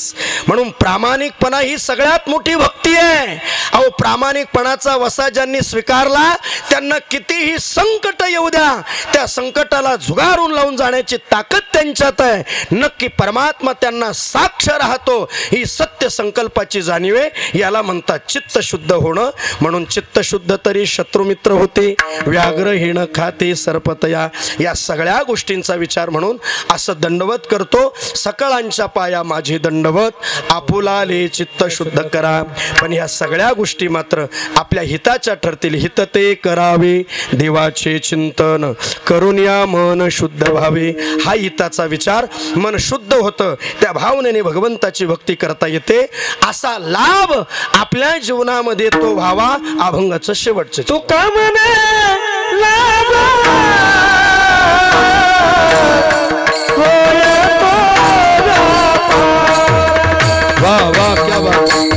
म्हणून प्रामाणिकपणा ही सगळ्यात मोठी भक्ती आहे. अहो, प्रामाणिकपणाचा वसा ज्यांनी स्वीकारला त्यांना कितीही संकट येऊ द्या, त्या संकटाला झुगारून लावून जाण्याची ताकद त्यांच्यात आहे. नक्की परमात्मा त्यांना साक्ष राहतो, ही सत्य संकल्पाची जाणीव आहे. याला म्हणतात चित्त शुद्ध होणं. म्हणून चित्त शुद्ध तरी शत्रुमित्र होते, व्याघ्रहीन खाते सर्पतया. या सगळ्या गोष्टींचा विचार म्हणून असं दंडवत करतो. सकळांच्या पाया माझे दंडवत, आपुलाले चित्त शुद्ध करा. पण या सगळ्या गोष्टी मात्र आपल्या हिताच्या ठरतील. हित ते करावे देवाचे चिंतन, करून या मन शुद्ध व्हावे. हा हिताचा विचार, मन शुद्ध होतं, त्या भावनेने भगवंताची भक्ती करता येते. असा लाभ आपल्या जीवनामध्ये तो व्हावा. अभंगाचं शेवटचं तू का म्हणे वाह वाह, क्या बात.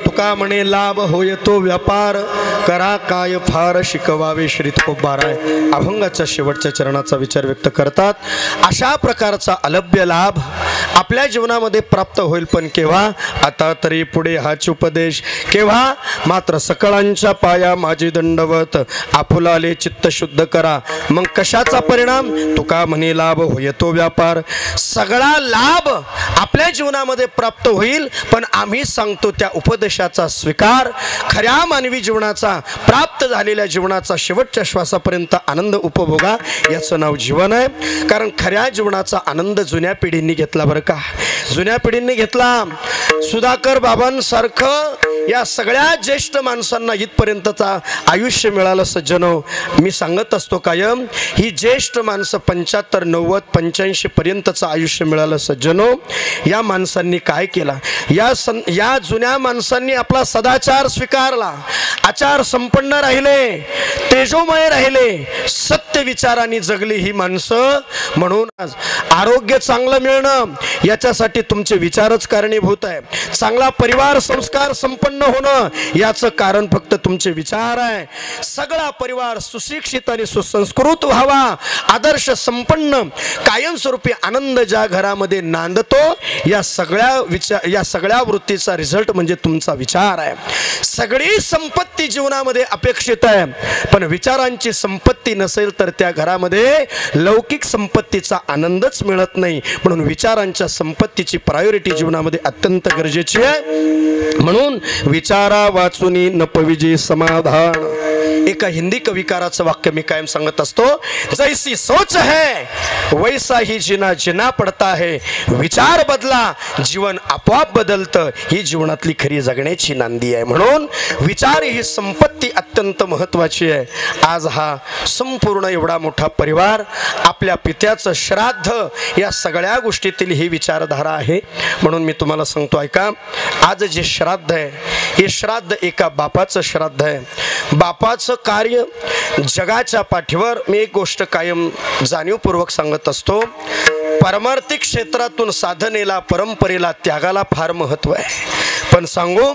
तुका म्हणे लाभ होय तो व्यापार करा काय फार शिकवावे श्री तुकोबाराय अभंगाच्या शेवटच्या चरणाचा विचार व्यक्त करतात. अशा प्रकारचा अलभ्य लाभ आपल्या जीवनामध्ये प्राप्त होईल, पण केव्हा? आता तरी पुढे हाच उपदेश केव्हा? मात्र सकळांच्या पाया माझी दंडवत आपुलाले चित्त शुद्ध करा. मग कशाचा परिणाम? तुका म्हणे लाभ होय तो व्यापार. सगळा लाभ आपल्या जीवनामध्ये प्राप्त होईल, पण आम्ही सांगतो त्या उपदेशाचा स्वीकार, खऱ्या मानवी जीवनाचा प्राप्त झालेल्या जीवनाचा शेवटच्या श्वासापर्यंत आनंद उपभोगा, याचं नाव जीवन आहे. कारण खऱ्या जीवनाचा आनंद जुन्या पिढींनी घेतला बरं का. जुन्या पिढींनी घेतला. सुधाकर बाबांसारखं या सगळ्या ज्येष्ठ माणसांना इथपर्यंतचा आयुष्य मिळालं सज्जनो. मी सांगत असतो कायम, ही ज्येष्ठ माणसं 75, 90, 85 पर्यंतचं आयुष्य मिळालं सज्जनो. या माणसांनी काय केला, या जुन्या माणसांनी आपला सदाचार स्वीकारला, आचार संपन्न राहिले, तेजोमय राहिले, सत्य विचारांनी जगली ही माणसं. म्हणून आरोग्य चांगलं मिळणं याच्यासाठी तुमचे विचारच कारणीभूत आहे. चांगला परिवार संस्कार संपन्न होणं याचं कारण फक्त तुमचे विचार आहे. सगळा परिवार सुशिक्षित आणि सुसंस्कृत व्हावा, आदर्श संपन्न, कायमस्वरूपी आनंद ज्या घरामध्ये नांदतो, या सगळ्या वृत्तीचा रिझल्ट म्हणजे तुमचा विचार आहे. सगळी संपत्ती जीवनामध्ये अपेक्षित आहे, पण विचारांची संपत्ती नसेल तर त्या घरामध्ये लौकिक संपत्तीचा आनंदच मिळत नाही. म्हणून विचारांच्या संपत्तीची प्रायोरिटी जीवनामध्ये अत्यंत गरजेची आहे. म्हणून विचारा वाचुनी न पविजे समाधान. एका हिंदी कविकाराचं वाक्य मी कायम सांगत असतो, जैसी सोच है वैसा ही जिना जिना पडता है, विचार बदला जीवन आपोआप बदलतं. ही जीवनातली खरी जगण्याची नांदी आहे. म्हणून विचार ही संपत्ती अत्यंत महत्वाची आहे. आज हा संपूर्ण एवढा मोठा परिवार, आपल्या पित्याचं श्राद्ध, या सगळ्या गोष्टीतील ही विचारधारा आहे. म्हणून मी तुम्हाला सांगतो ऐका, आज जे श्राद्ध आहे हे श्राद्ध एका बापाचं श्राद्ध आहे. बापाचं कार्य जगाच्या पाठीवर, मी एक गोष्ट कायम जाणीवपूर्वक सांगत असतो, परमार्थिक क्षेत्रातून साधनेला, परंपरेला, त्यागाला फार महत्व आहे. पण सांगू,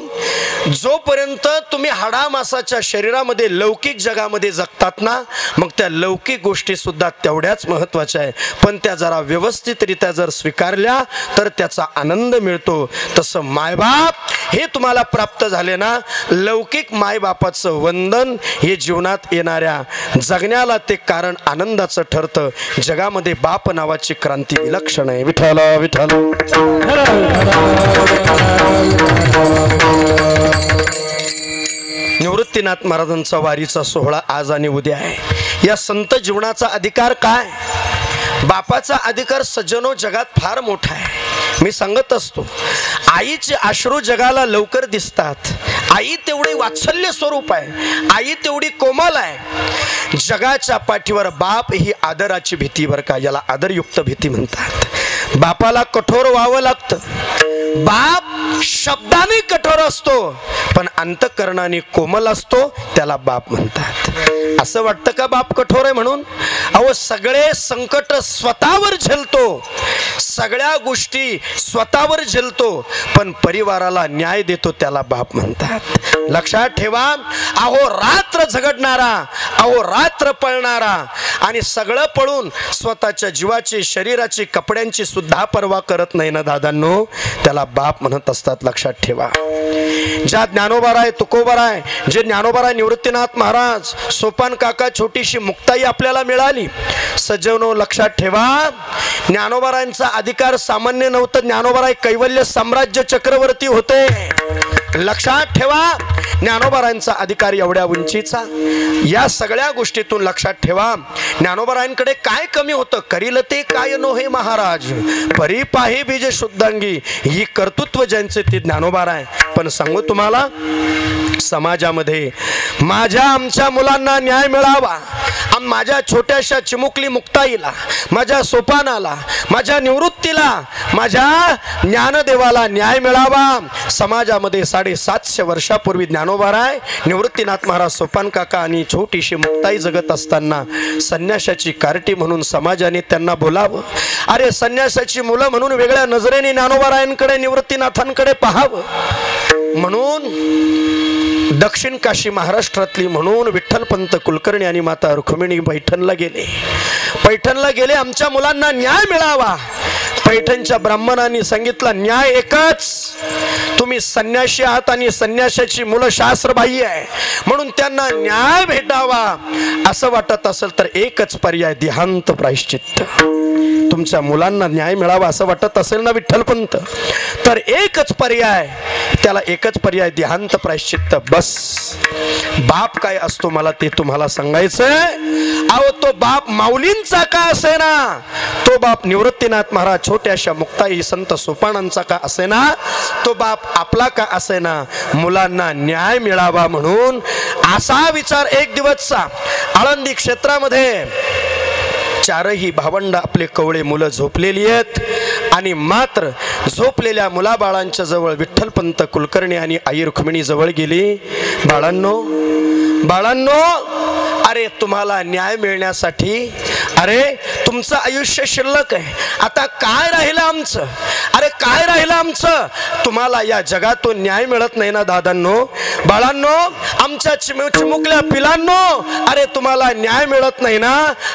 जोपर्यंत तुम्ही हाडामासाच्या शरीरामध्ये लौकिक जगामध्ये जगतात ना, मग त्या लौकिक गोष्टी सुद्धा तेवढ्याच महत्वाच्या आहे. पण त्या जरा व्यवस्थितरित्या जर स्वीकारल्या तर त्याचा आनंद मिळतो. तसं मायबाप हे तुम्हाला प्राप्त झाले ना, लौकिक मायबापाचं वंदन हे जीवनात येणाऱ्या जगण्याला ते कारण आनंदाचं ठरतं. जगामध्ये बाप नावाची क्रांती विलक्षण आहे. विठ्ठल विठ्ठल. निवृत्तीनाथ महाराजांचा वारीचा सोहळा आज आणि उद्या आहे. या संत जीवनाचा अधिकार काय? बापाचा अधिकार सज्जनो जगात फार मोठा आहे. मी सांगत असतो, आईचे अश्रू जगाला लवकर दिसतात. आई तेवढी वात्सल्य स्वरूप आहे, आई तेवढी कोमल आहे. जगाच्या पाठीवर बाप ही आदराची भीती, बरं का, याला आदरयुक्त भीती म्हणतात. बापाला कठोर व्हावं लागतं. बाप शब्दाने कठोर असतो पण अंतःकरणाने कोमल असतो, त्याला बाप म्हणतात. असं वाटतं का बाप कठोर आहे म्हणून? अहो, सगळे संकट स्वतःवर झेलतो, सगळ्या गोष्टी स्वतःवर झेलतो, पण परिवाराला न्याय देतो, त्याला बाप म्हणतात. लक्षात ठेवा, अहो रात्र झगडणारा, अहो रात्र पळणारा आणि सगळं पळून स्वतःच्या जीवाची, शरीराची, कपड्यांची सुद्धा पर्वा करत नाही ना दादांनो, त्याला बाप म्हणत असतात. लक्षात ठेवा, ज्या ज्ञानोबाराय, तुकोबाराय, जे ज्ञानोबाराय निवृत्तीनाथ महाराज, सोपान काका, छोटीशी मुक्ताई आपल्याला मिळाली. सज्जनो लक्षात ठेवा, ज्ञानोबारायांचा अधिकार सामान्य नव्हतं. ज्ञानोबाराय कैवल्य साम्राज्य चक्रवर्ती होते. लक्षात ठेवा, ज्ञानोबारायांचा अधिकार एवढ्या उंचीचा. या सगळ्या गोष्टीतून लक्षात ठेवा, ज्ञानोबारायांकडे काय कमी होतं? करील ते काय नो हे महाराज, परी पाही बीज शुद्धांगी, ही कर्तृत्व ज्यांचे ते ज्ञानोबाराय. पण सांगू तुम्हाला, समाजामध्ये माझ्या आमच्या मुलांना न्याय मिळावा, माझ्या छोट्याशा चिमुकली मुक्ताईला, माझ्या सोपानाला, माझ्या निवृत्तीला, माझ्या ज्ञानदेवाला न्याय मिळावा. समाजामध्ये 750 वर्षापूर्वी ज्ञानोबाराय, निवृत्तीनाथ महाराज, सोपान काका आणि छोटीशी मुक्ताई जगत असताना संन्यासाची कार्टी म्हणून समाजाने त्यांना बोलावं. अरे, संन्यासाची मुलं म्हणून वेगळ्या नजरेने ज्ञानोबारायांकडे, निवृत्तीनाथांकडे पाहावं. म्हणून दक्षिण काशी महाराष्ट्रातली म्हणून विठ्ठलपंत कुलकर्णी आणि माता रुक्मिणी पैठणला गेले. पैठणला गेले, आमच्या मुलांना न्याय मिळावा. पैठणच्या ब्राह्मणांनी सांगितलं, न्याय एकच, तुम्ही संन्यासी आहात आणि संन्यासाची मुलं शास्त्रबाह्य आहे, म्हणून त्यांना न्याय भेटावा. असं वाटत असेल तर एकच पर्याय, देहांत प्रायश्चित्त. तुमच्या मुलांना न्याय मिळावा असं वाटत असेल ना विठ्ठलपंत, तर एकच पर्याय, त्याला एकच पर्याय, देहांत प्रायश्चित्त. बस, बाप काय असतो मला ते तुम्हाला सांगायचंय. अहो तो बाप माऊलींचा का असेना, तो बाप निवृत्तीनाथ महाराज छोट्याशा मुक्ताई संत सोपानांचा का असेना, तो बाप आपला का असेना, मुलांना न्याय मिळावा म्हणून असा विचार एक दिवसचा आळंदी क्षेत्रामध्ये चारही भावंड आपले कवळे मुलं झोपलेली आहेत आणि मात्र झोपलेल्या मुलाबाळांच्या जवळ विठ्ठलपंत कुलकर्णी आणि आई रुक्मिणी जवळ गेली. बाळांनो बाळांनो, अरे तुम्हाला न्याय मिळण्यासाठी, अरे तुमचं आयुष्य शिल्लक आहे, आता काय राहिलं आमचं, अरे काय राहिलं आमचं, तुम्हाला या जगातून न्याय मिळत नाही ना दादांनो, बाळांनो, आमच्या चिमुकल्या पिलांनो, अरे तुम्हाला न्याय मिळत नाही ना,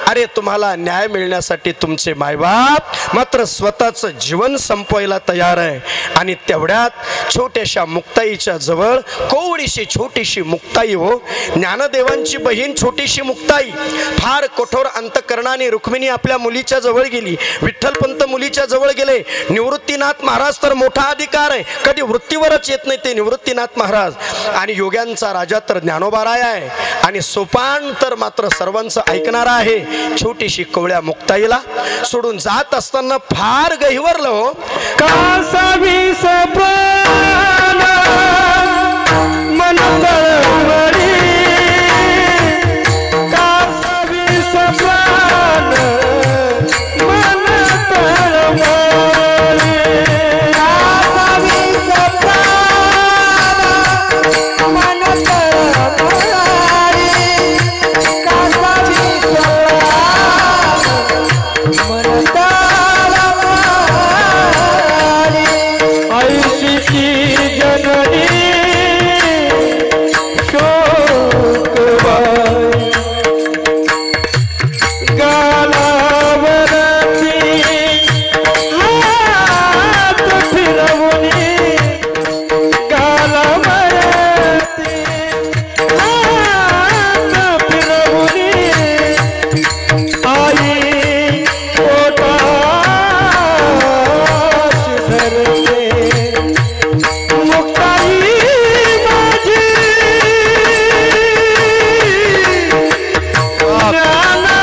अरे तुम्हाला न्याय मिळण्यासाठी तुमचे मायबाप मात्र स्वतःचं जीवन संपवायला तयार आहे. आणि तेवढ्यात छोट्याशा मुक्ताईच्या जवळ कोवडीशी छोटीशी मुक्ताई, हो ज्ञानदेवांची बहीण छोटीशी मुक्ताई, फार कठोर अंतकरणाने रुक्मिणी आपल्या मुलीच्या जवळ गेली. विठ्ठलपंत मुलीच्या जवळ गेले. निवृत्तीनाथ महाराज तर मोठा अधिकार आहे, कधी वृत्तीवरच येत नाही ते निवृत्तीनाथ महाराज, आणि योग्यांचा राजा तर ज्ञानोबाराय आहे, आणि सोपान तर मात्र सर्वांचं ऐकणारा आहे. छोटीशी कवळ्या मुक्ताईला सोडून जात असताना फार गहिवरलं. हो कासावी सोपान मन तळमळी, कासावी सोपान मन तळमळी, कासावी सोपान मन तळमळी, कासावी सोपान मन तळमळी, ऐशीची जननी शोकबाई, गालावरती हात फिरवूनी, गालावरती हात फिरवूनी, आई पोटाशी धरते मुक्ताई माझी, ज्ञाना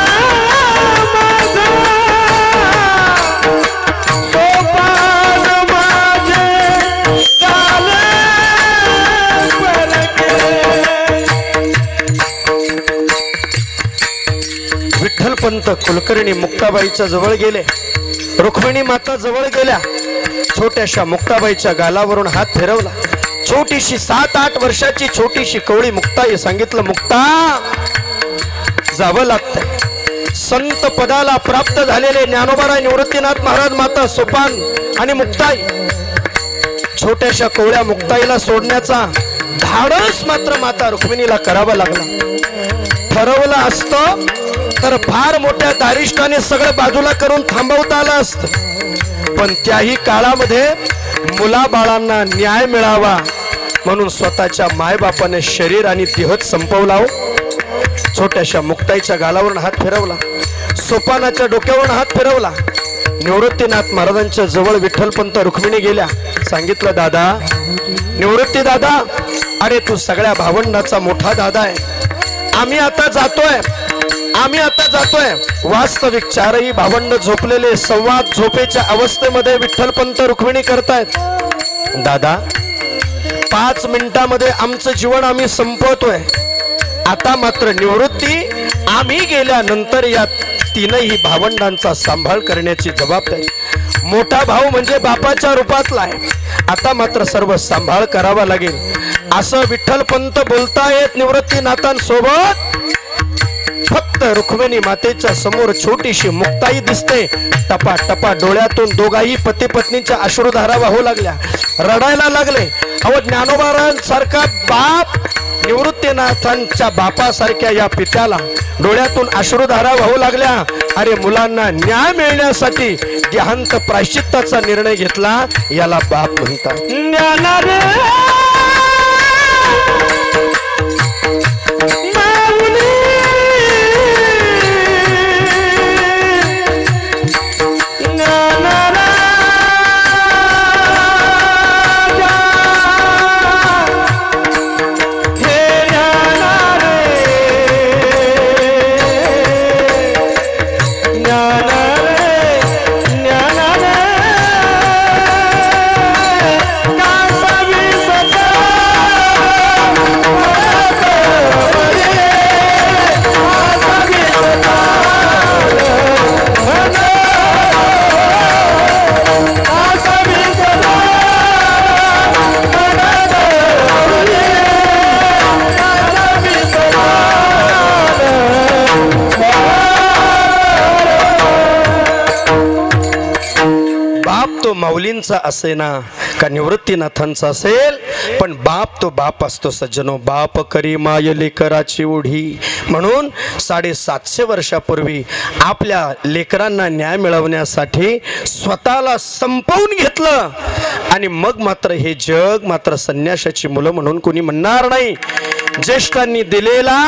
माझा, सोपान माझे चाले परके. विठ्ठलपंत कुलकर्णी मुक्ताबाईच्या जवळ गेले. रुक्मिणी माता जवळ गेल्या. छोट्याशा मुक्ताबाईच्या गालावरून हात फिरवला. छोटीशी 7-8 वर्षाची छोटीशी कवळी मुक्ताई सांगितलं, मुक्ता जावं लागतंय. संत पदाला प्राप्त झालेले ज्ञानोबाराय निवृत्तीनाथ महाराज, माता सोपान आणि मुक्ताई, छोट्याशा कवळ्या मुक्ताईला सोडण्याचा धाडस मात्र माता रुक्मिणीला करावा लागला. ठरवलं असतं तर फार मोठ्या दारिष्टाने सगळं बाजूला करून थांबवता आलं असतं, पण त्याही काळामध्ये मुलाबाळांना न्याय मिळावा म्हणून स्वतःच्या मायबापाने शरीर आणि देहच संपवला. हो छोट्याशा मुक्ताईच्या गालावरून हात फिरवला, सोपानाच्या डोक्यावरून हात फिरवला. निवृत्तीनाथ महाराजांच्या जवळ विठ्ठलपंत रुक्मिणी गेल्या. सांगितलं, दादा निवृत्ती दादा, अरे तू सगळ्या भावंडाचा मोठा दादा आहे, आम्ही आता जातोय. वास्तविक चारही भावंड झोपलेले संवाद झोपेच्या अवस्थेमध्ये विठ्ठलपंत रुक्मिणी करतायत. दादा 5 मिनिटामध्ये आमचं जीवन आम्ही संपवतोय, आता मात्र निवृत्ती आम्ही गेल्यानंतर या तीनही भावंडांचा सांभाळ करण्याची जबाबदारी मोठा भाऊ म्हणजे बापाच्या रूपातला आहे, आता मात्र सर्व सांभाळ करावा लागेल असं विठ्ठलपंत बोलतायत. निवृत्तीनाथांसोबत फक्त रुक्मिणी मातेच्या समोर छोटीशी मुक्ताई दिसते. टपा टपा डोळ्यातून दोघाही पती पत्नीच्या अश्रुधारा वाहू लागल्या, रडायला लागले. अहो ज्ञानोबारांसारखा बाप निवृत्तीनाथांच्या बापासारख्या या पित्याला डोळ्यातून अश्रुधारा वाहू लागल्या. अरे मुलांना न्याय मिळण्यासाठी देहांत प्रायश्चित्ताचा निर्णय घेतला, याला बाप म्हणतात. ज्ञान रे ज्ञान रे कासावी सदा कासावी सदा कासावी सदा बाप तो माऊलींचा असेना का निवृत्तीनाथांचा असेल, पण बाप तो बाप असतो सज्जनो. बाप करी माय लेकराची ओढी. म्हणून 750 वर्षापूर्वी आपल्या लेकरांना न्याय मिळवण्यासाठी स्वतःला संपवून घेतलं आणि मग मात्र हे जग मात्र संन्याशाची मुलं म्हणून कोणी म्हणणार नाही. ज्येष्ठांनी दिलेला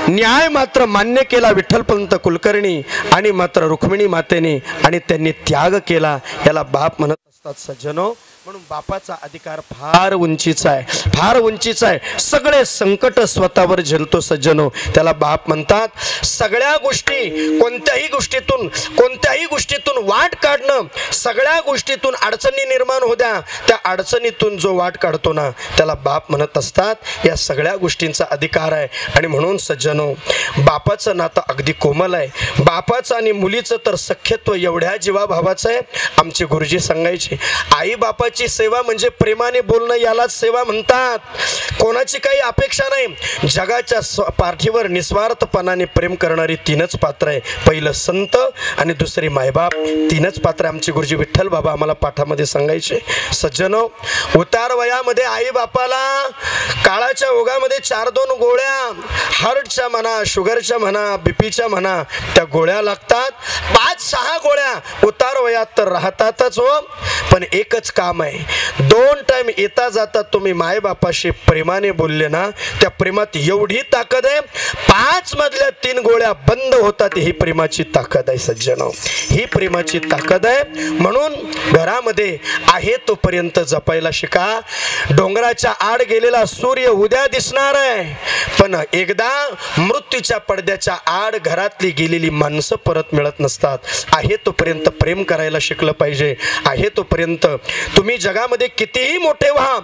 न्याय मात्र मान्य केला विठ्ठलपंत कुलकर्णी आणि मात्र रुक्मिणी मातेने, आणि त्यांनी त्याग केला. याला बाप म्हणत असतात सज्जनो. म्हणून बापाचा अधिकार फार उंचीचा आहे, फार उंचीचा आहे. सगळे संकट स्वतःवर झेलतो सज्जनो, त्याला बाप म्हणतात. सगळ्या गोष्टी कोणत्याही गोष्टीतून वाट काढणं, सगळ्या गोष्टीतून अडचणी निर्माण होत्या, त्या अडचणीतून जो वाट काढतो ना त्याला बाप म्हणत असतात. या सगळ्या गोष्टींचा अधिकार आहे. आणि म्हणून सज्जनो, बापाचं नातं अगदी कोमल आहे. बापाचं आणि मुलीचं तर सख्यत्व एवढ्या जीवाभावाचं आहे. आमचे गुरुजी सांगायचे, आई बापाची सेवा म्हणजे प्रेमाने बोलणं, यालाच सेवा म्हणतात. कोणाची काही अपेक्षा नाही. जगाच्या पाठीवर निस्वार्थपणाने प्रेम करणारी 3च पात्र आहे. पहिलं संत आणि दुसरी मायबाप. 3च पात्र आमचे गुरुजी विठ्ठल बाबा आम्हाला पाठामध्ये सांगायचे. सज्जनो, उतार वयामध्ये आई बापाला काळाच्या ओघामध्ये 4-2 गोळ्या, हार्टच्या म्हणा, शुगरच्या म्हणा, बीपीच्या म्हणा, त्या गोळ्या लागतात. 5-6 गोळ्या उतार वयात तर राहतातच हो. पण एकच काम आहे, 2 टाइम येता जाता तुम्ही मायबापाशी प्रेमाने बोलले ना, त्या प्रेमात एवढी ताकद आहे. 5 मधल्या 3 गोळ्या बंद होतात. ही प्रेमाची ताकद आहे सज्जनो, ही प्रेमाची ताकद आहे. म्हणून घरामध्ये आहे तोपर्यंत जपायला शिका. डोंगराच्या आड गेलेला सूर्य उद्या दिसणार आहे, पण एकदा मृत्यूच्या पडद्याच्या आड घरातली गेलेली माणसं परत मिळत नसतात. आहे तोपर्यंत प्रेम करायला शिकलं पाहिजे. आहे तोपर्यंत तुम्ही जगामध्ये कितीही मोठे व्हा,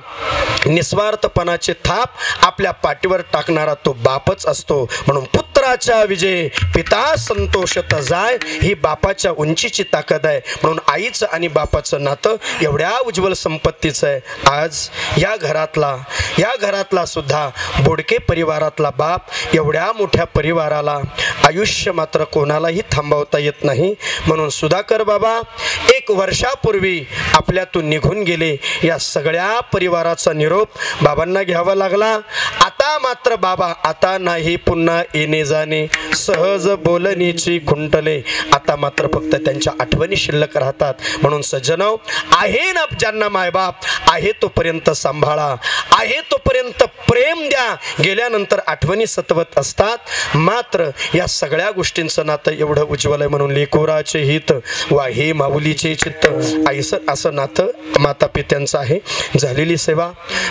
निस्वार्थपणाचे थाप आपल्या पाठीवर टाकणारा तो बापच असतो. म्हणून पुत्राच्या विजय पिता संतोषत जाय, ही बापाच्या उंचीची ताकद आहे. म्हणून आईचं आणि बापाचं नातं एवढ्या उज्ज्वल संपत्तीचं आहे. आज या घरातला सुद्धा बोडके परिवारातला बाप एवढ्या मोठ्या परिवाराला आयुष्य मात्र कोणालाही थांबवता येत नाही. म्हणून सुधाकर बाबा 1 वर्षापूर्वी आपल्यातून निघून गेले. या सगळ्या परिवाराचा निरोप बाबांना घ्यावा लागला. आता मात्र बाबा आता नाही पुन्हा येणे जाणे, सहज बोलणीची खुंटले. आता मात्र फक्त त्यांच्या आठवणी शिल्लक राहतात. म्हणून सज्जनो, आहे ना ज्यांना मायबाप, आहे तोपर्यंत सांभाळा, आहे तोपर्यंत प्रेम द्या. गेल्यानंतर आठवणी सतवत असतात. मात्र या सगळ्या गोष्टींचं नातं एवढं उज्ज्वल आहे. म्हणून लेकोराचे हित वा हे माऊलीचे चित्त, आईसर असं नातं माता पित्यांचं आहे. झालेली सेवा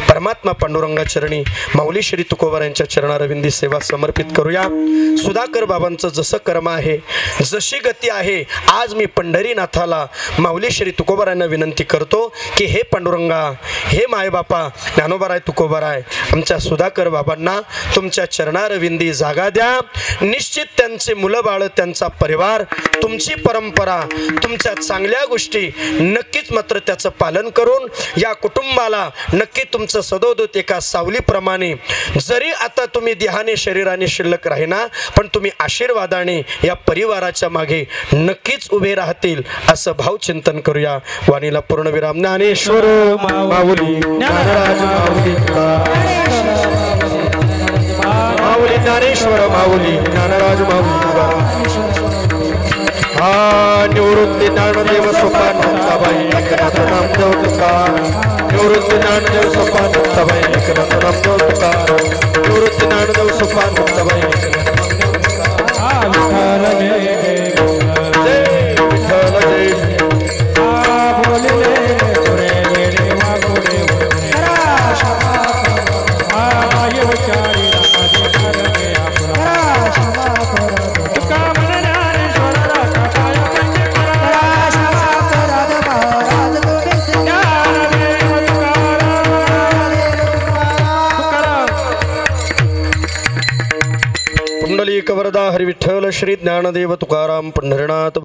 परमात्मा पांडुरंगाचरणी माऊली श्री तुकोबार यांच्या चरणारविंदी सेवा समर्पित करूया. सुधाकर बाबांचं जसं कर्म आहे, जशी गती आहे, आज मी पंढरीनाथाला माऊली श्री तुकोबारांना विनंती करतो की हे पांडुरंगा, हे मायबापा ज्ञानोबाराय तुकोबाराय, आमच्या सुधाकर बाबांना तुमच्या चरणारविंदी जागा द्या. निश्चित त्यांचे मुलं बाळ, त्यांचा परिवार, तुमची परंपरा, तुमच्या चांगल्या गोष्टी नक्कीच मात्र त्याचं पालन करून या कुटुंबाला नक्की तुमचं सदोदित एका सावलीप्रमाणे, जरी आता तुम्ही देहाने शरीराने शिल्लक राहिना, पण तुम्ही आशीर्वादाने या परिवाराच्या मागे नक्कीच उभे राहतील असं भावचिंतन करूया. वाणीला पूर्णविराम. ज्ञानेश्वर माऊली, ज्ञानराज माऊली, माऊली ज्ञानेश्वर माऊली, ज्ञानराज माऊली. निवृत्ती ज्ञानदेव सोपानंदबाई एकनाथ नामदेव तुकार. निवृत्ती ज्ञानदेव सोपानंदबाई एकनाथ नामदेव तुकार. निवृत्ती ज्ञानदेव सोपानंदबाई एकनाथ नामदेव तुकार. जय विठ्ठल जय. तुका मन ज्ञानेश्वर पुंडलिक वरदा हरी विठ्ठल श्री ज्ञानदेव तुकाराम पंढरीनाथ